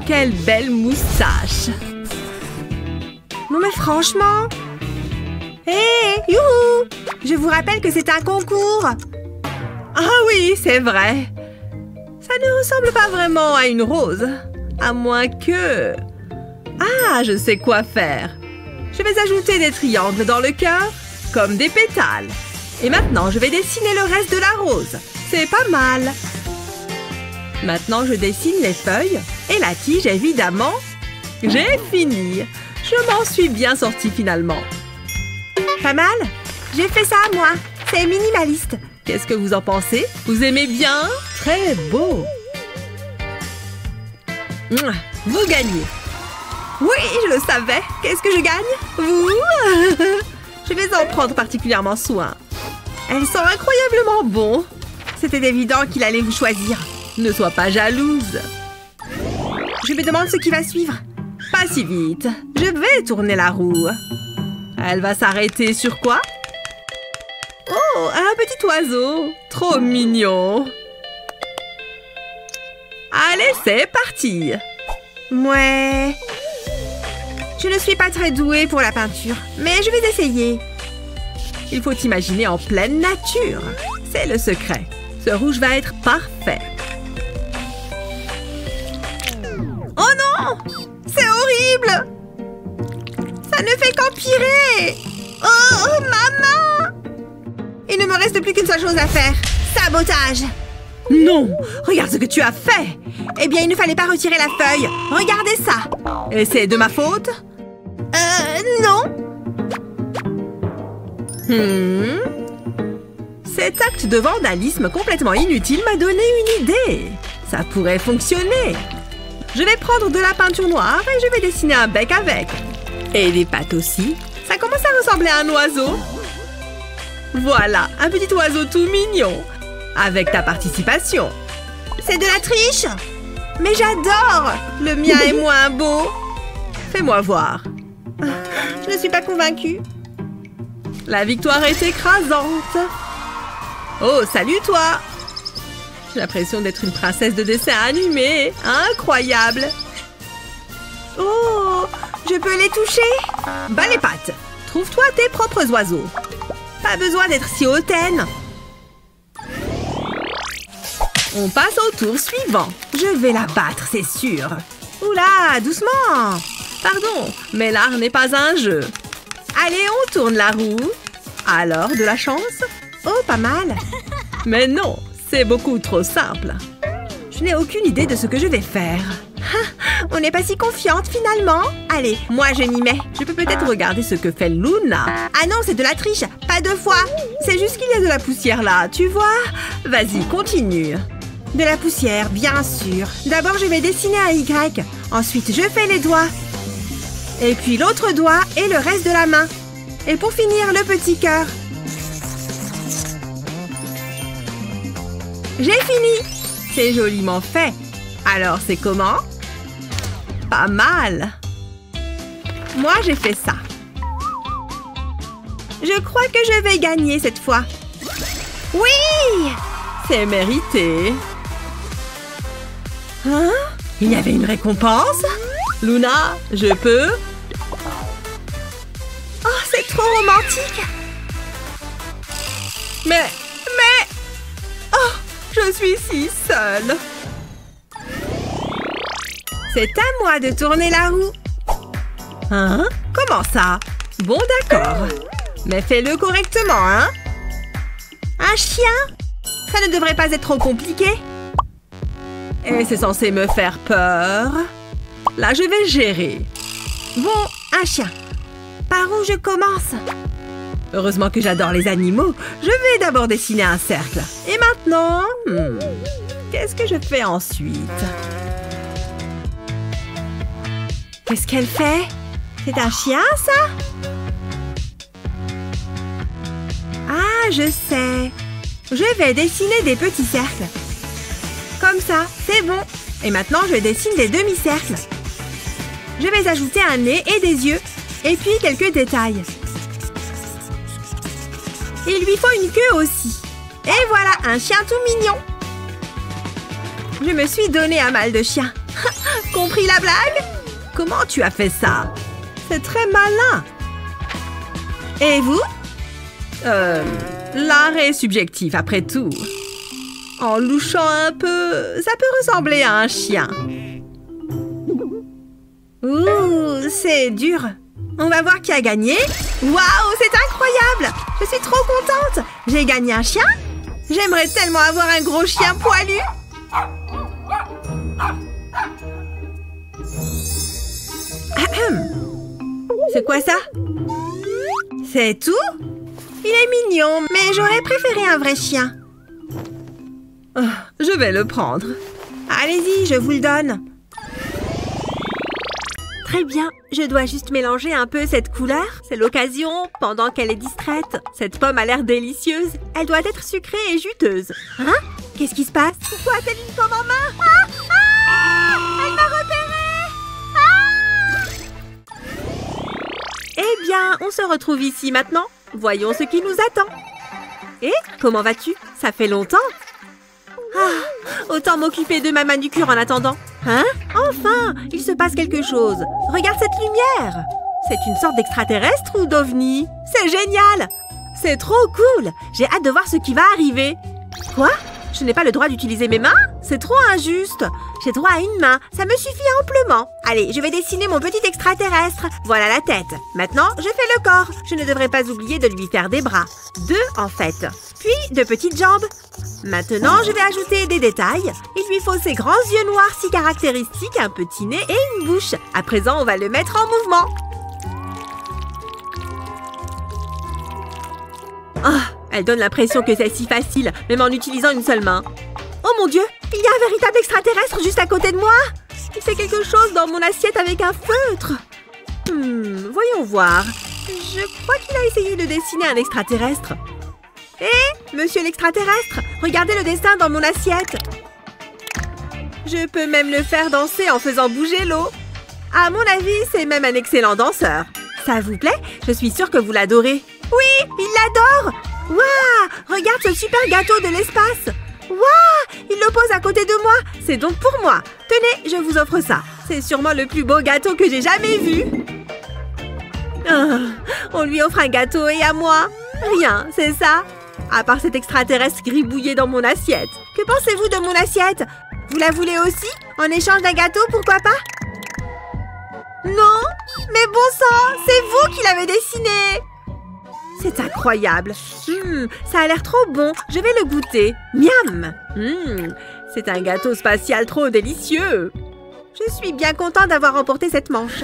Quelle belle moustache. Non mais franchement. Hé, youhou! Je vous rappelle que c'est un concours. Ah oui, c'est vrai. Ça ne ressemble pas vraiment à une rose. À moins que... Ah, je sais quoi faire. Je vais ajouter des triangles dans le cœur, comme des pétales. Et maintenant, je vais dessiner le reste de la rose. C'est pas mal. Maintenant, je dessine les feuilles et la tige, évidemment. J'ai fini. Je m'en suis bien sortie finalement. Pas mal? J'ai fait ça moi. C'est minimaliste. Qu'est-ce que vous en pensez? Vous aimez bien? Très beau. Vous gagnez. Oui, je le savais. Qu'est-ce que je gagne? Vous? Je vais en prendre particulièrement soin. Elles sont incroyablement bons. C'était évident qu'il allait vous choisir. Ne sois pas jalouse. Je me demande ce qui va suivre. Pas si vite. Je vais tourner la roue. Elle va s'arrêter sur quoi? Oh, un petit oiseau. Trop mignon. Allez, c'est parti. Ouais. Je ne suis pas très douée pour la peinture, mais je vais essayer. Il faut imaginer en pleine nature. C'est le secret. Ce rouge va être parfait. Oh non! C'est horrible! Ça ne fait qu'empirer! Oh, maman! Il ne me reste plus qu'une seule chose à faire. Sabotage! Non! Regarde ce que tu as fait! Eh bien, il ne fallait pas retirer la feuille. Regardez ça! Et c'est de ma faute? Non. Cet acte de vandalisme complètement inutile m'a donné une idée. Ça pourrait fonctionner. Je vais prendre de la peinture noire et je vais dessiner un bec avec. Et des pattes aussi. Ça commence à ressembler à un oiseau. Voilà, un petit oiseau tout mignon. Avec ta participation. C'est de la triche! Mais j'adore! Le mien est moins beau. Fais-moi voir. Je ne suis pas convaincue. La victoire est écrasante. Oh, salut toi! J'ai l'impression d'être une princesse de dessin animé. Incroyable! Oh, je peux les toucher? Bas les pattes. Trouve-toi tes propres oiseaux. Pas besoin d'être si hautaine. On passe au tour suivant. Je vais la battre, c'est sûr. Oula, doucement. Pardon, mais l'art n'est pas un jeu. Allez, on tourne la roue. Alors, de la chance? Oh, pas mal. Mais non, c'est beaucoup trop simple. Je n'ai aucune idée de ce que je vais faire. On n'est pas si confiante finalement. Allez, moi je m'y mets. Je peux peut-être regarder ce que fait Luna. Ah non, c'est de la triche. Pas deux fois. C'est juste qu'il y a de la poussière là, tu vois? Vas-y, continue. De la poussière, bien sûr. D'abord, je vais dessiner un Y. Ensuite, je fais les doigts. Et puis l'autre doigt et le reste de la main. Et pour finir, le petit cœur. J'ai fini. C'est joliment fait. Alors, c'est comment? Pas mal. Moi, j'ai fait ça. Je crois que je vais gagner cette fois. Oui! C'est mérité. Hein? Il y avait une récompense? Luna, je peux? Oh, c'est trop romantique! Mais... Oh, je suis si seule. C'est à moi de tourner la roue. Hein? Comment ça? Bon, d'accord. Mais fais-le correctement, hein? Un chien? Ça ne devrait pas être trop compliqué. Et c'est censé me faire peur. Là, je vais gérer. Bon, un chien. Par où je commence? Heureusement que j'adore les animaux. Je vais d'abord dessiner un cercle. Et maintenant... qu'est-ce que je fais ensuite? Qu'est-ce qu'elle fait? C'est un chien, ça? Ah, je sais. Je vais dessiner des petits cercles. Comme ça, c'est bon. Et maintenant, je dessine des demi-cercles. Je vais ajouter un nez et des yeux. Et puis quelques détails. Il lui faut une queue aussi. Et voilà, un chien tout mignon. Je me suis donné un mal de chien. Compris la blague? Comment tu as fait ça? C'est très malin. Et vous? L'art est subjectif après tout. En louchant un peu, ça peut ressembler à un chien. Ouh, c'est dur. On va voir qui a gagné. Waouh, c'est incroyable! Je suis trop contente. J'ai gagné un chien? J'aimerais tellement avoir un gros chien poilu. C'est quoi ça? C'est tout? Il est mignon, mais j'aurais préféré un vrai chien. Oh, je vais le prendre. Allez-y, je vous le donne. Très bien, je dois juste mélanger un peu cette couleur. C'est l'occasion, pendant qu'elle est distraite. Cette pomme a l'air délicieuse. Elle doit être sucrée et juteuse. Hein? Qu'est-ce qui se passe? Pourquoi a-t-elle une pomme en main? Ah! Ah! Elle m'a repérée! Ah! Eh bien, on se retrouve ici maintenant. Voyons ce qui nous attend. Et comment vas-tu? Ça fait longtemps. Ah, autant m'occuper de ma manucure en attendant. Hein? Enfin, il se passe quelque chose. Regarde cette lumière. C'est une sorte d'extraterrestre ou d'ovni? C'est génial! C'est trop cool! J'ai hâte de voir ce qui va arriver. Quoi? Je n'ai pas le droit d'utiliser mes mains? C'est trop injuste. J'ai droit à une main. Ça me suffit amplement. Allez, je vais dessiner mon petit extraterrestre. Voilà la tête. Maintenant, je fais le corps. Je ne devrais pas oublier de lui faire des bras. 2 en fait. Puis, de petites jambes. Maintenant, je vais ajouter des détails. Il lui faut ses grands yeux noirs si caractéristiques, un petit nez et une bouche. À présent, on va le mettre en mouvement. Ah, elle donne l'impression que c'est si facile, même en utilisant une seule main. Oh mon Dieu, il y a un véritable extraterrestre juste à côté de moi. Il fait quelque chose dans mon assiette avec un feutre. Voyons voir. Je crois qu'il a essayé de dessiner un extraterrestre. Hé, monsieur l'extraterrestre, regardez le dessin dans mon assiette. Je peux même le faire danser en faisant bouger l'eau. À mon avis, c'est même un excellent danseur. Ça vous plaît? Je suis sûre que vous l'adorez. Oui, il l'adore! Waouh! Regarde ce super gâteau de l'espace! Waouh! Il le pose à côté de moi! C'est donc pour moi! Tenez, je vous offre ça. C'est sûrement le plus beau gâteau que j'ai jamais vu. Oh, on lui offre un gâteau et à moi? Rien, c'est ça? À part cet extraterrestre gribouillé dans mon assiette. Que pensez-vous de mon assiette? Vous la voulez aussi? En échange d'un gâteau, pourquoi pas? Non? Mais bon sang, c'est vous qui l'avez dessiné! C'est incroyable. Ça a l'air trop bon. Je vais le goûter. Miam! C'est un gâteau spatial trop délicieux. Je suis bien contente d'avoir remporté cette manche.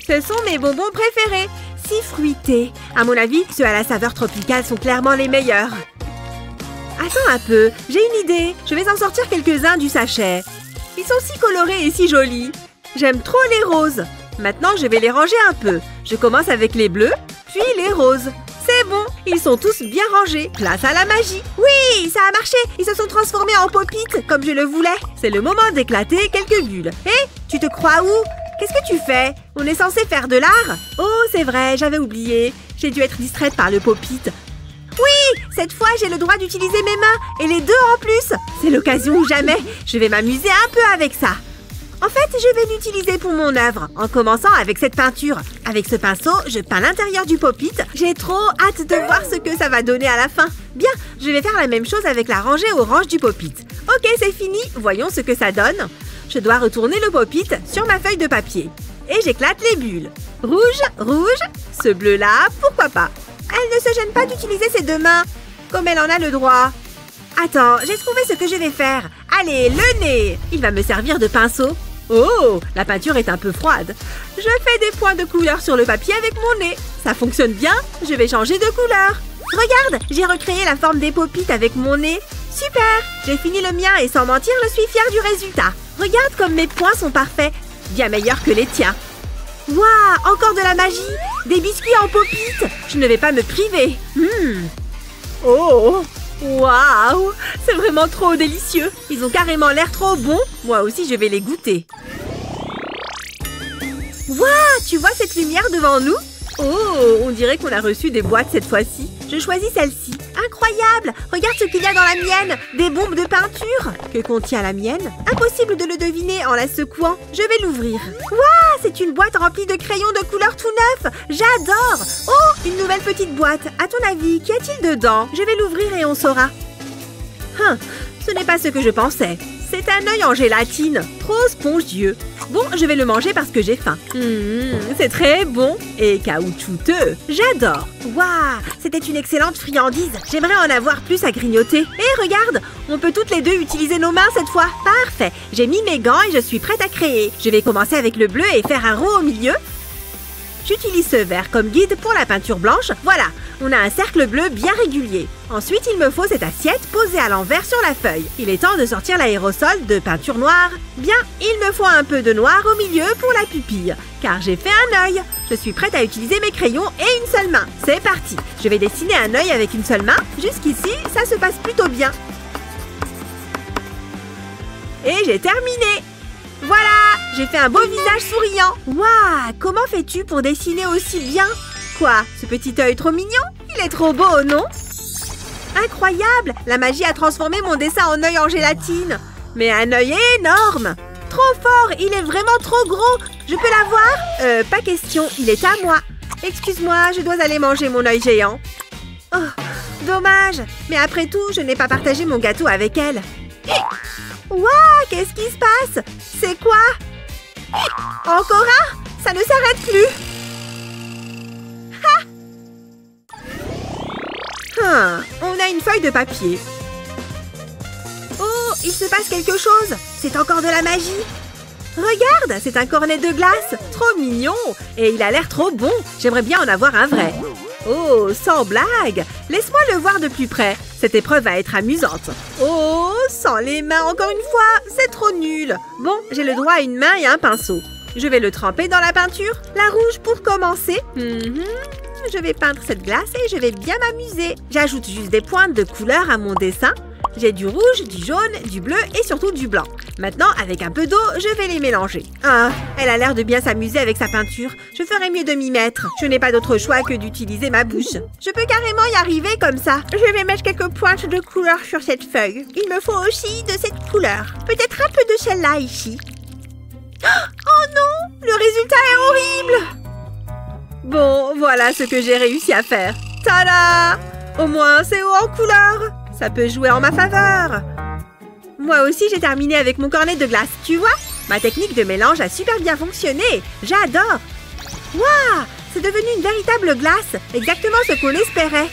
Ce sont mes bonbons préférés. Si fruités. À mon avis, ceux à la saveur tropicale sont clairement les meilleurs. Attends un peu. J'ai une idée. Je vais en sortir quelques-uns du sachet. Ils sont si colorés et si jolis. J'aime trop les roses. Maintenant, je vais les ranger un peu. Je commence avec les bleus, puis les roses. C'est bon, ils sont tous bien rangés. Place à la magie. Oui, ça a marché. Ils se sont transformés en pop-it, comme je le voulais. C'est le moment d'éclater quelques bulles. Hé, tu te crois où? Qu'est-ce que tu fais? On est censé faire de l'art? Oh, c'est vrai, j'avais oublié. J'ai dû être distraite par le pop-it. Oui, cette fois, j'ai le droit d'utiliser mes mains. Et les deux en plus. C'est l'occasion ou jamais. Je vais m'amuser un peu avec ça. En fait, je vais l'utiliser pour mon œuvre, en commençant avec cette peinture. Avec ce pinceau, je peins l'intérieur du pop-it. J'ai trop hâte de voir ce que ça va donner à la fin. Bien, je vais faire la même chose avec la rangée orange du pop-it. Ok, c'est fini. Voyons ce que ça donne. Je dois retourner le pop-it sur ma feuille de papier. Et j'éclate les bulles. Rouge, rouge. Ce bleu-là, pourquoi pas? Elle ne se gêne pas d'utiliser ses deux mains, comme elle en a le droit. Attends, j'ai trouvé ce que je vais faire. Allez, le nez. Il va me servir de pinceau. Oh, la peinture est un peu froide. Je fais des points de couleur sur le papier avec mon nez. Ça fonctionne bien. Je vais changer de couleur. Regarde, j'ai recréé la forme des pop-it avec mon nez. Super, j'ai fini le mien et sans mentir, je suis fière du résultat. Regarde comme mes points sont parfaits. Bien meilleurs que les tiens. Waouh, encore de la magie. Des biscuits en pop-it. Je ne vais pas me priver. Oh! Waouh! C'est vraiment trop délicieux! Ils ont carrément l'air trop bons! Moi aussi, je vais les goûter. Waouh! Tu vois cette lumière devant nous? Oh! On dirait qu'on a reçu des boîtes cette fois-ci. Je choisis celle-ci. Incroyable! Regarde ce qu'il y a dans la mienne! Des bombes de peinture! Que contient la mienne? Impossible de le deviner en la secouant. Je vais l'ouvrir. Waouh! C'est une boîte remplie de crayons de couleur tout neuf! J'adore! Oh! Une nouvelle petite boîte. À ton avis, qu'y a-t-il dedans? Je vais l'ouvrir et on saura. Ce n'est pas ce que je pensais. C'est un œil en gélatine. Trop spongieux. Bon, je vais le manger parce que j'ai faim. C'est très bon et caoutchouteux. J'adore. Waouh, c'était une excellente friandise. J'aimerais en avoir plus à grignoter. Et regarde, on peut toutes les deux utiliser nos mains cette fois. Parfait. J'ai mis mes gants et je suis prête à créer. Je vais commencer avec le bleu et faire un rond au milieu. J'utilise ce verre comme guide pour la peinture blanche. Voilà, on a un cercle bleu bien régulier. Ensuite, il me faut cette assiette posée à l'envers sur la feuille. Il est temps de sortir l'aérosol de peinture noire. Bien, il me faut un peu de noir au milieu pour la pupille, car j'ai fait un œil. Je suis prête à utiliser mes crayons et une seule main. C'est parti. Je vais dessiner un œil avec une seule main. Jusqu'ici, ça se passe plutôt bien. Et j'ai terminé. Voilà, j'ai fait un beau visage souriant. Waouh, comment fais-tu pour dessiner aussi bien? Quoi, ce petit œil trop mignon? Il est trop beau, non? Incroyable, la magie a transformé mon dessin en œil en gélatine. Mais un œil énorme. Trop fort, il est vraiment trop gros. Je peux l'avoir? Pas question, il est à moi. Excuse-moi, je dois aller manger mon œil géant. Oh, dommage. Mais après tout, je n'ai pas partagé mon gâteau avec elle. Waouh, qu'est-ce qui se passe? C'est quoi? Encore un? Ça ne s'arrête plus. On a une feuille de papier. Oh, il se passe quelque chose. C'est encore de la magie. Regarde, c'est un cornet de glace. Trop mignon. Et il a l'air trop bon. J'aimerais bien en avoir un vrai. Oh, sans blague. Laisse-moi le voir de plus près. Cette épreuve va être amusante. Oh, sans les mains encore une fois. C'est trop nul. Bon, j'ai le droit à une main et un pinceau. Je vais le tremper dans la peinture. La rouge pour commencer. Je vais peindre cette glace et je vais bien m'amuser. J'ajoute juste des pointes de couleur à mon dessin. J'ai du rouge, du jaune, du bleu et surtout du blanc. Maintenant, avec un peu d'eau, je vais les mélanger. Ah, elle a l'air de bien s'amuser avec sa peinture. Je ferais mieux de m'y mettre. Je n'ai pas d'autre choix que d'utiliser ma bouche. Je peux carrément y arriver comme ça. Je vais mettre quelques pointes de couleur sur cette feuille. Il me faut aussi de cette couleur. Peut-être un peu de celle-là ici. Oh non! Le résultat est horrible! Bon, voilà ce que j'ai réussi à faire. Tada! Au moins, c'est haut en couleur. Ça peut jouer en ma faveur. Moi aussi, j'ai terminé avec mon cornet de glace. Tu vois? Ma technique de mélange a super bien fonctionné. J'adore. Waouh! C'est devenu une véritable glace. Exactement ce qu'on espérait.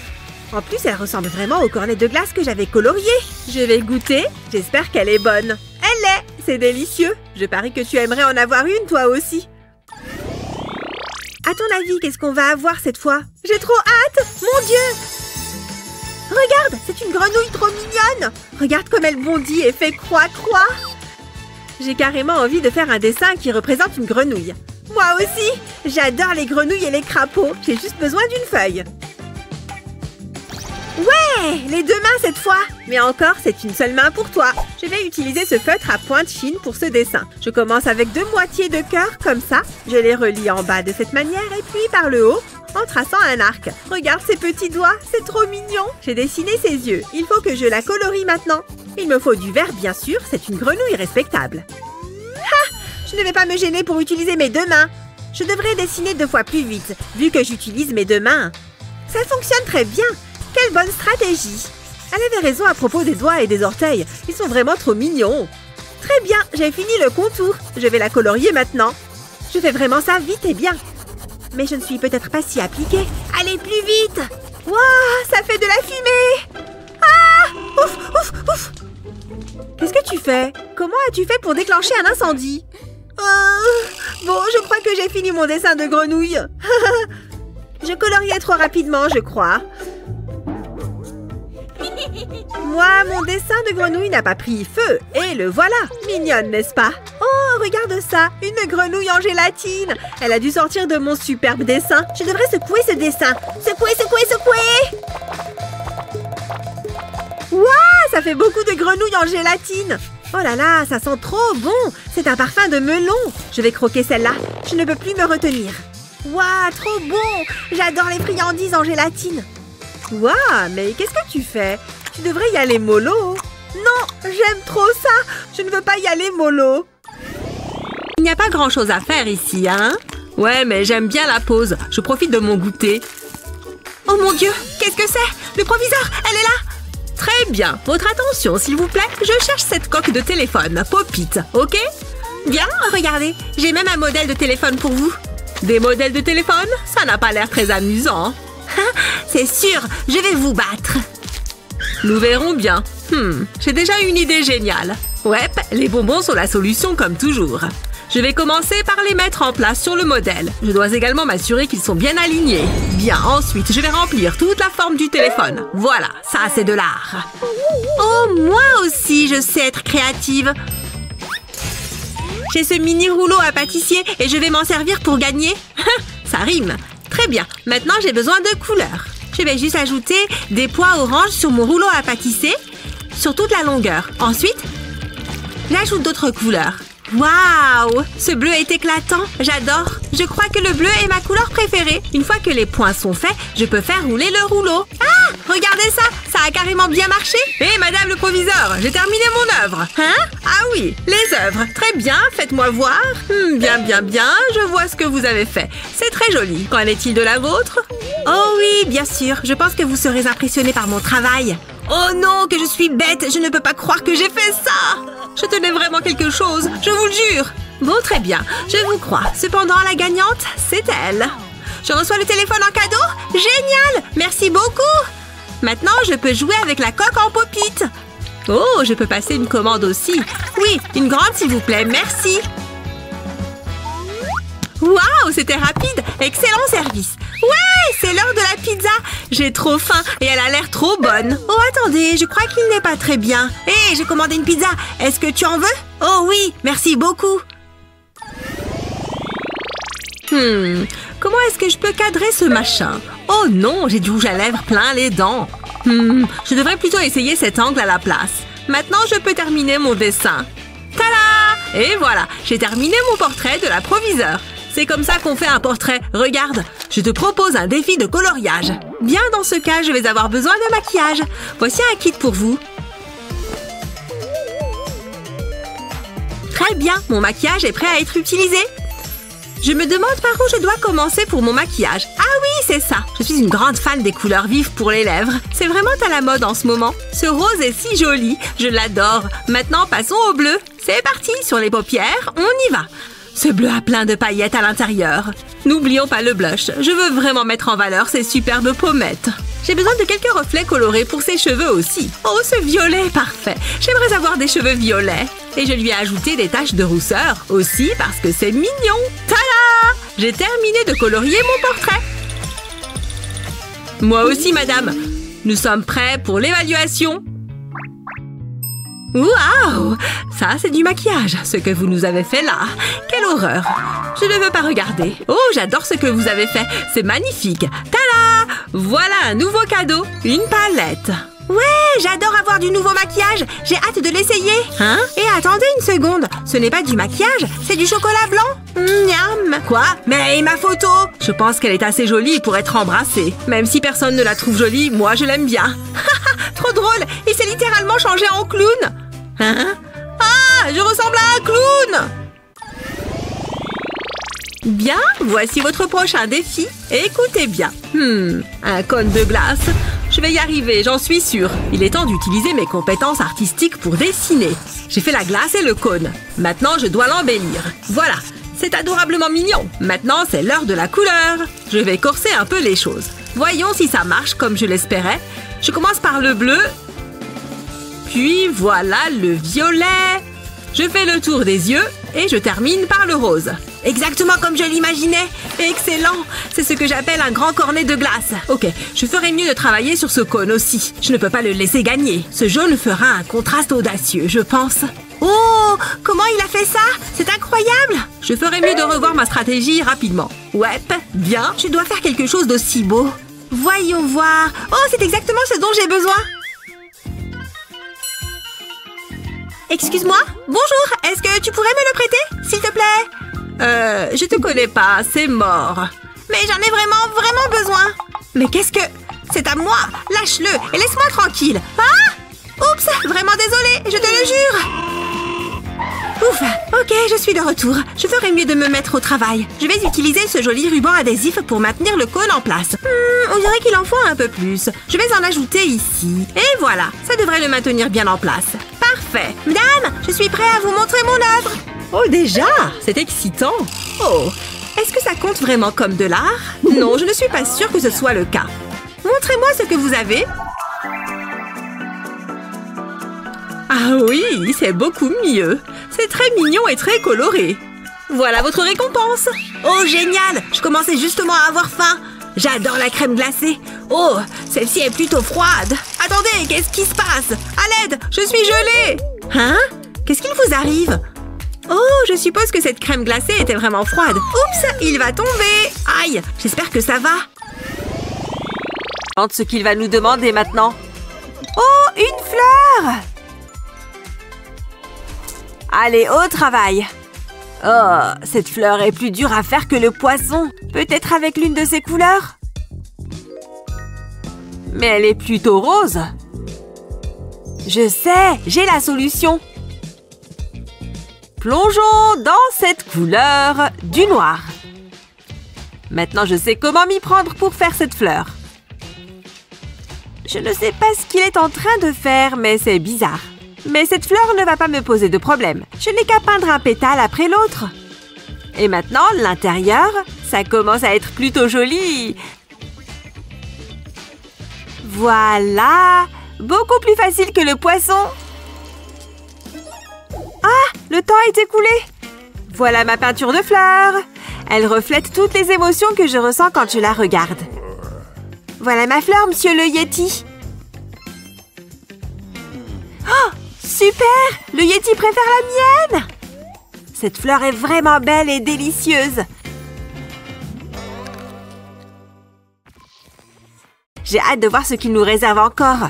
En plus, elle ressemble vraiment au cornet de glace que j'avais colorié. Je vais goûter. J'espère qu'elle est bonne. Elle l'est. C'est délicieux. Je parie que tu aimerais en avoir une, toi aussi. À ton avis, qu'est-ce qu'on va avoir cette fois? J'ai trop hâte! Mon Dieu! Regarde, c'est une grenouille trop mignonne! Regarde comme elle bondit et fait croix-croix! J'ai carrément envie de faire un dessin qui représente une grenouille. Moi aussi! J'adore les grenouilles et les crapauds. J'ai juste besoin d'une feuille. Ouais! Les deux mains cette fois! Mais encore, c'est une seule main pour toi. Je vais utiliser ce feutre à pointe fine pour ce dessin. Je commence avec 2 moitiés de cœur, comme ça. Je les relie en bas de cette manière et puis par le haut, en traçant un arc. Regarde ses petits doigts, c'est trop mignon. J'ai dessiné ses yeux. Il faut que je la colorie maintenant. Il me faut du vert, bien sûr. C'est une grenouille respectable. Ha! Je ne vais pas me gêner pour utiliser mes 2 mains. Je devrais dessiner 2 fois plus vite, vu que j'utilise mes 2 mains. Ça fonctionne très bien. Quelle bonne stratégie! Elle avait raison à propos des doigts et des orteils. Ils sont vraiment trop mignons. Très bien, j'ai fini le contour. Je vais la colorier maintenant. Je fais vraiment ça vite et bien. Mais je ne suis peut-être pas si appliquée. Allez, plus vite! Waouh, ça fait de la fumée! Ah! Ouf, ouf, ouf! Qu'est-ce que tu fais? Comment as-tu fait pour déclencher un incendie? Bon, je crois que j'ai fini mon dessin de grenouille. Je coloriais trop rapidement, je crois. Moi, mon dessin de grenouille n'a pas pris feu. Et le voilà. Mignonne, n'est-ce pas? Oh, regarde ça. Une grenouille en gélatine. Elle a dû sortir de mon superbe dessin. Je devrais secouer ce dessin. Secouer, secouer, secouer. ça fait beaucoup de grenouilles en gélatine. Oh là là, ça sent trop bon. C'est un parfum de melon. Je vais croquer celle-là. Je ne peux plus me retenir. Waouh, trop bon. J'adore les friandises en gélatine. Waouh, mais qu'est-ce que tu fais? Tu devrais y aller mollo. Non, j'aime trop ça. Je ne veux pas y aller mollo. Il n'y a pas grand-chose à faire ici, hein? Ouais, mais j'aime bien la pause. Je profite de mon goûter. Oh mon Dieu, qu'est-ce que c'est? Le proviseur, elle est là! Très bien. Votre attention, s'il vous plaît. Je cherche cette coque de téléphone, Pop-it, ok? Bien, regardez. J'ai même un modèle de téléphone pour vous. Des modèles de téléphone? Ça n'a pas l'air très amusant. C'est sûr, je vais vous battre. Nous verrons bien. J'ai déjà une idée géniale. Ouais, les bonbons sont la solution comme toujours. Je vais commencer par les mettre en place sur le modèle. Je dois également m'assurer qu'ils sont bien alignés. Bien, ensuite, je vais remplir toute la forme du téléphone. Voilà, ça c'est de l'art. Oh, moi aussi, je sais être créative. J'ai ce mini rouleau à pâtissier et je vais m'en servir pour gagner. Ça rime. Très bien, maintenant j'ai besoin de couleurs. Je vais juste ajouter des pois oranges sur mon rouleau à pâtisser, sur toute la longueur. Ensuite, j'ajoute d'autres couleurs. Waouh! Ce bleu est éclatant, j'adore. Je crois que le bleu est ma couleur préférée. Une fois que les points sont faits, je peux faire rouler le rouleau. Ah! Regardez ça! Ça a carrément bien marché! Hé, madame le proviseur, j'ai terminé mon œuvre. Hein? Ah oui, les œuvres. Très bien, faites-moi voir. Bien, je vois ce que vous avez fait. C'est très joli. Qu'en est-il de la vôtre? Oh oui, bien sûr. Je pense que vous serez impressionné par mon travail. Oh non, que je suis bête! Je ne peux pas croire que j'ai fait ça! Je tenais vraiment quelque chose, je vous le jure. Bon, très bien, je vous crois. Cependant, la gagnante, c'est elle. Je reçois le téléphone en cadeau? Génial! Merci beaucoup! Maintenant, je peux jouer avec la coque en pop-it. Oh, je peux passer une commande aussi. Oui, une grande s'il vous plaît, merci. Waouh, c'était rapide. Excellent service. Ouais, c'est l'heure de la pizza. J'ai trop faim et elle a l'air trop bonne. Oh, attendez, je crois qu'il n'est pas très bien. Hé, j'ai commandé une pizza. Est-ce que tu en veux? Oh oui, merci beaucoup. Comment est-ce que je peux cadrer ce machin? Oh non, j'ai du rouge à lèvres plein les dents. Je devrais plutôt essayer cet angle à la place. Maintenant, je peux terminer mon dessin. Tada! Et voilà, j'ai terminé mon portrait de la proviseure. C'est comme ça qu'on fait un portrait. Regarde, je te propose un défi de coloriage. Bien, dans ce cas, je vais avoir besoin de maquillage. Voici un kit pour vous. Très bien, mon maquillage est prêt à être utilisé. Je me demande par où je dois commencer pour mon maquillage. Ah oui, c'est ça. Je suis une grande fan des couleurs vives pour les lèvres. C'est vraiment à la mode en ce moment. Ce rose est si joli. Je l'adore. Maintenant, passons au bleu. C'est parti, sur les paupières, on y va. Ce bleu a plein de paillettes à l'intérieur. N'oublions pas le blush. Je veux vraiment mettre en valeur ces superbes pommettes. J'ai besoin de quelques reflets colorés pour ses cheveux aussi. Oh, ce violet, parfait. J'aimerais avoir des cheveux violets. Et je lui ai ajouté des taches de rousseur aussi parce que c'est mignon. Tada! J'ai terminé de colorier mon portrait. Moi aussi, madame. Nous sommes prêts pour l'évaluation. Waouh! Ça, c'est du maquillage, ce que vous nous avez fait là. Quelle horreur! Je ne veux pas regarder. Oh, j'adore ce que vous avez fait. C'est magnifique. Tada! Voilà un nouveau cadeau. Une palette. Ouais, j'adore avoir du nouveau maquillage. J'ai hâte de l'essayer. Hein? Et attendez une seconde. Ce n'est pas du maquillage, c'est du chocolat blanc. Miam! Quoi? Mais ma photo? Je pense qu'elle est assez jolie pour être embrassée. Même si personne ne la trouve jolie, moi je l'aime bien. Trop drôle! Il s'est littéralement changé en clown. Hein? Ah! Je ressemble à un clown! Bien, voici votre prochain défi. Écoutez bien. Un cône de glace. Je vais y arriver, j'en suis sûre. Il est temps d'utiliser mes compétences artistiques pour dessiner. J'ai fait la glace et le cône. Maintenant, je dois l'embellir. Voilà, c'est adorablement mignon. Maintenant, c'est l'heure de la couleur. Je vais corser un peu les choses. Voyons si ça marche comme je l'espérais. Je commence par le bleu. Puis voilà le violet. Je fais le tour des yeux et je termine par le rose. Exactement comme je l'imaginais. Excellent. C'est ce que j'appelle un grand cornet de glace. Ok, je ferais mieux de travailler sur ce cône aussi. Je ne peux pas le laisser gagner. Ce jaune fera un contraste audacieux, je pense. Oh, comment il a fait ça? C'est incroyable. Je ferais mieux de revoir ma stratégie rapidement. Ouais, bien. Je dois faire quelque chose d'aussi beau. Voyons voir. Oh, c'est exactement ce dont j'ai besoin. Excuse-moi? Bonjour, est-ce que tu pourrais me le prêter, s'il te plaît? Je te connais pas, c'est mort. Mais j'en ai vraiment besoin. Mais qu'est-ce que... C'est à moi! Lâche-le et laisse-moi tranquille! Ah! Oups! Vraiment désolée, je te le jure! Ouf! Ok, je suis de retour. Je ferais mieux de me mettre au travail. Je vais utiliser ce joli ruban adhésif pour maintenir le cône en place. On dirait qu'il en faut un peu plus. Je vais en ajouter ici. Et voilà, ça devrait le maintenir bien en place. Parfait! Madame, je suis prêt à vous montrer mon œuvre! Oh, déjà? C'est excitant. Oh! Est-ce que ça compte vraiment comme de l'art? Non, je ne suis pas sûre que ce soit le cas. Montrez-moi ce que vous avez. Ah oui, c'est beaucoup mieux. C'est très mignon et très coloré. Voilà votre récompense. Oh, génial! Je commençais justement à avoir faim. J'adore la crème glacée. Oh, celle-ci est plutôt froide. Attendez, qu'est-ce qui se passe? À l'aide, je suis gelée. Hein? Qu'est-ce qu'il vous arrive? Oh, je suppose que cette crème glacée était vraiment froide. Oups, il va tomber. Aïe, j'espère que ça va. Ce qu'il va nous demander maintenant. Oh, une fleur! Allez, au travail. Oh, cette fleur est plus dure à faire que le poisson. Peut-être avec l'une de ses couleurs? Mais elle est plutôt rose. Je sais, j'ai la solution. Plongeons dans cette couleur du noir. Maintenant, je sais comment m'y prendre pour faire cette fleur. Je ne sais pas ce qu'il est en train de faire, mais c'est bizarre. Mais cette fleur ne va pas me poser de problème. Je n'ai qu'à peindre un pétale après l'autre. Et maintenant, l'intérieur, ça commence à être plutôt joli. Voilà! Beaucoup plus facile que le poisson. Ah! Le temps est écoulé. Voilà ma peinture de fleurs. Elle reflète toutes les émotions que je ressens quand je la regarde. Voilà ma fleur, monsieur le Yeti. Oh! Super! Le Yeti préfère la mienne! Cette fleur est vraiment belle et délicieuse. J'ai hâte de voir ce qu'il nous réserve encore.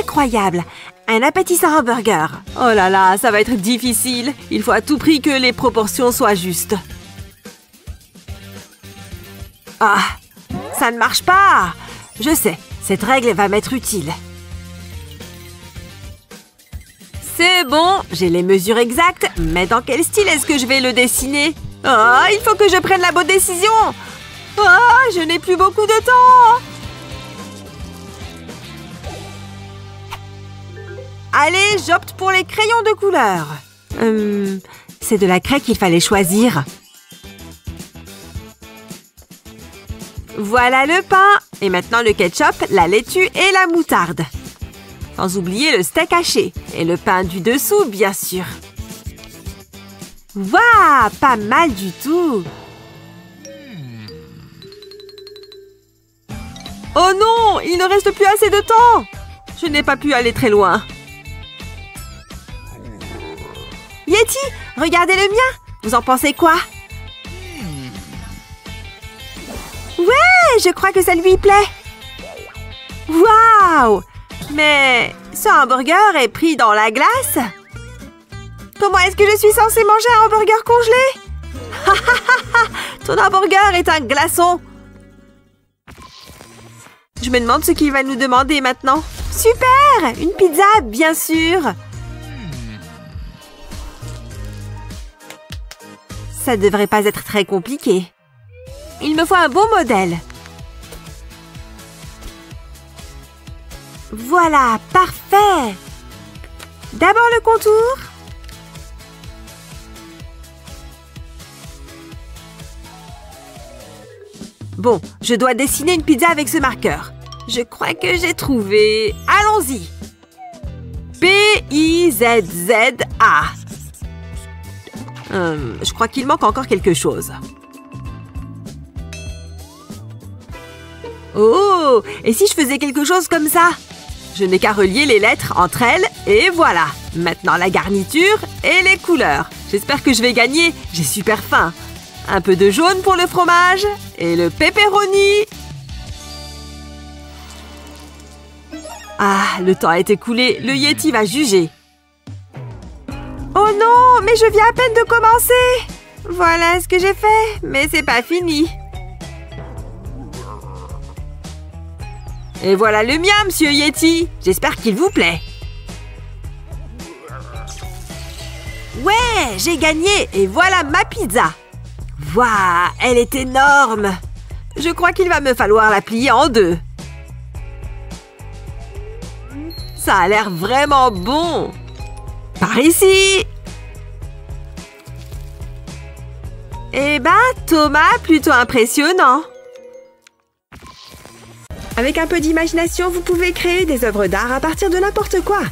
Incroyable! Un appétissant hamburger. Oh là là, ça va être difficile. Il faut à tout prix que les proportions soient justes. Ah! Ça ne marche pas! Je sais, cette règle va m'être utile. C'est bon, j'ai les mesures exactes, mais dans quel style est-ce que je vais le dessiner? Oh, il faut que je prenne la bonne décision! Oh, je n'ai plus beaucoup de temps! Allez, j'opte pour les crayons de couleur. C'est de la craie qu'il fallait choisir. Voilà le pain. Et maintenant le ketchup, la laitue et la moutarde. Sans oublier le steak haché. Et le pain du dessous, bien sûr. Waouh, pas mal du tout. Oh non, il ne reste plus assez de temps. Je n'ai pas pu aller très loin. Yeti, regardez le mien. Vous en pensez quoi? Ouais, je crois que ça lui plaît. Waouh! Mais ce hamburger est pris dans la glace? Comment est-ce que je suis censée manger un hamburger congelé? Ton hamburger est un glaçon. Je me demande ce qu'il va nous demander maintenant. Super! Une pizza, bien sûr. Ça devrait pas être très compliqué. Il me faut un beau modèle. Voilà, parfait. D'abord le contour. Bon, je dois dessiner une pizza avec ce marqueur. Je crois que j'ai trouvé. Allons-y. P-I-Z-Z-A. Je crois qu'il manque encore quelque chose. Oh! Et si je faisais quelque chose comme ça? Je n'ai qu'à relier les lettres entre elles et voilà. Maintenant la garniture et les couleurs. J'espère que je vais gagner. J'ai super faim. Un peu de jaune pour le fromage et le pepperoni. Ah, le temps est écoulé, le Yeti va juger. Oh non, mais je viens à peine de commencer. Voilà ce que j'ai fait, mais c'est pas fini. Et voilà le mien, monsieur Yeti. J'espère qu'il vous plaît. Ouais, j'ai gagné et voilà ma pizza. Waouh, elle est énorme. Je crois qu'il va me falloir la plier en deux. Ça a l'air vraiment bon. Par ici. Eh ben, Thomas, plutôt impressionnant. Avec un peu d'imagination, vous pouvez créer des œuvres d'art à partir de n'importe quoi.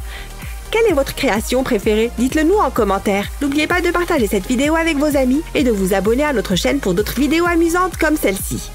Quelle est votre création préférée? Dites-le nous en commentaire. N'oubliez pas de partager cette vidéo avec vos amis et de vous abonner à notre chaîne pour d'autres vidéos amusantes comme celle-ci.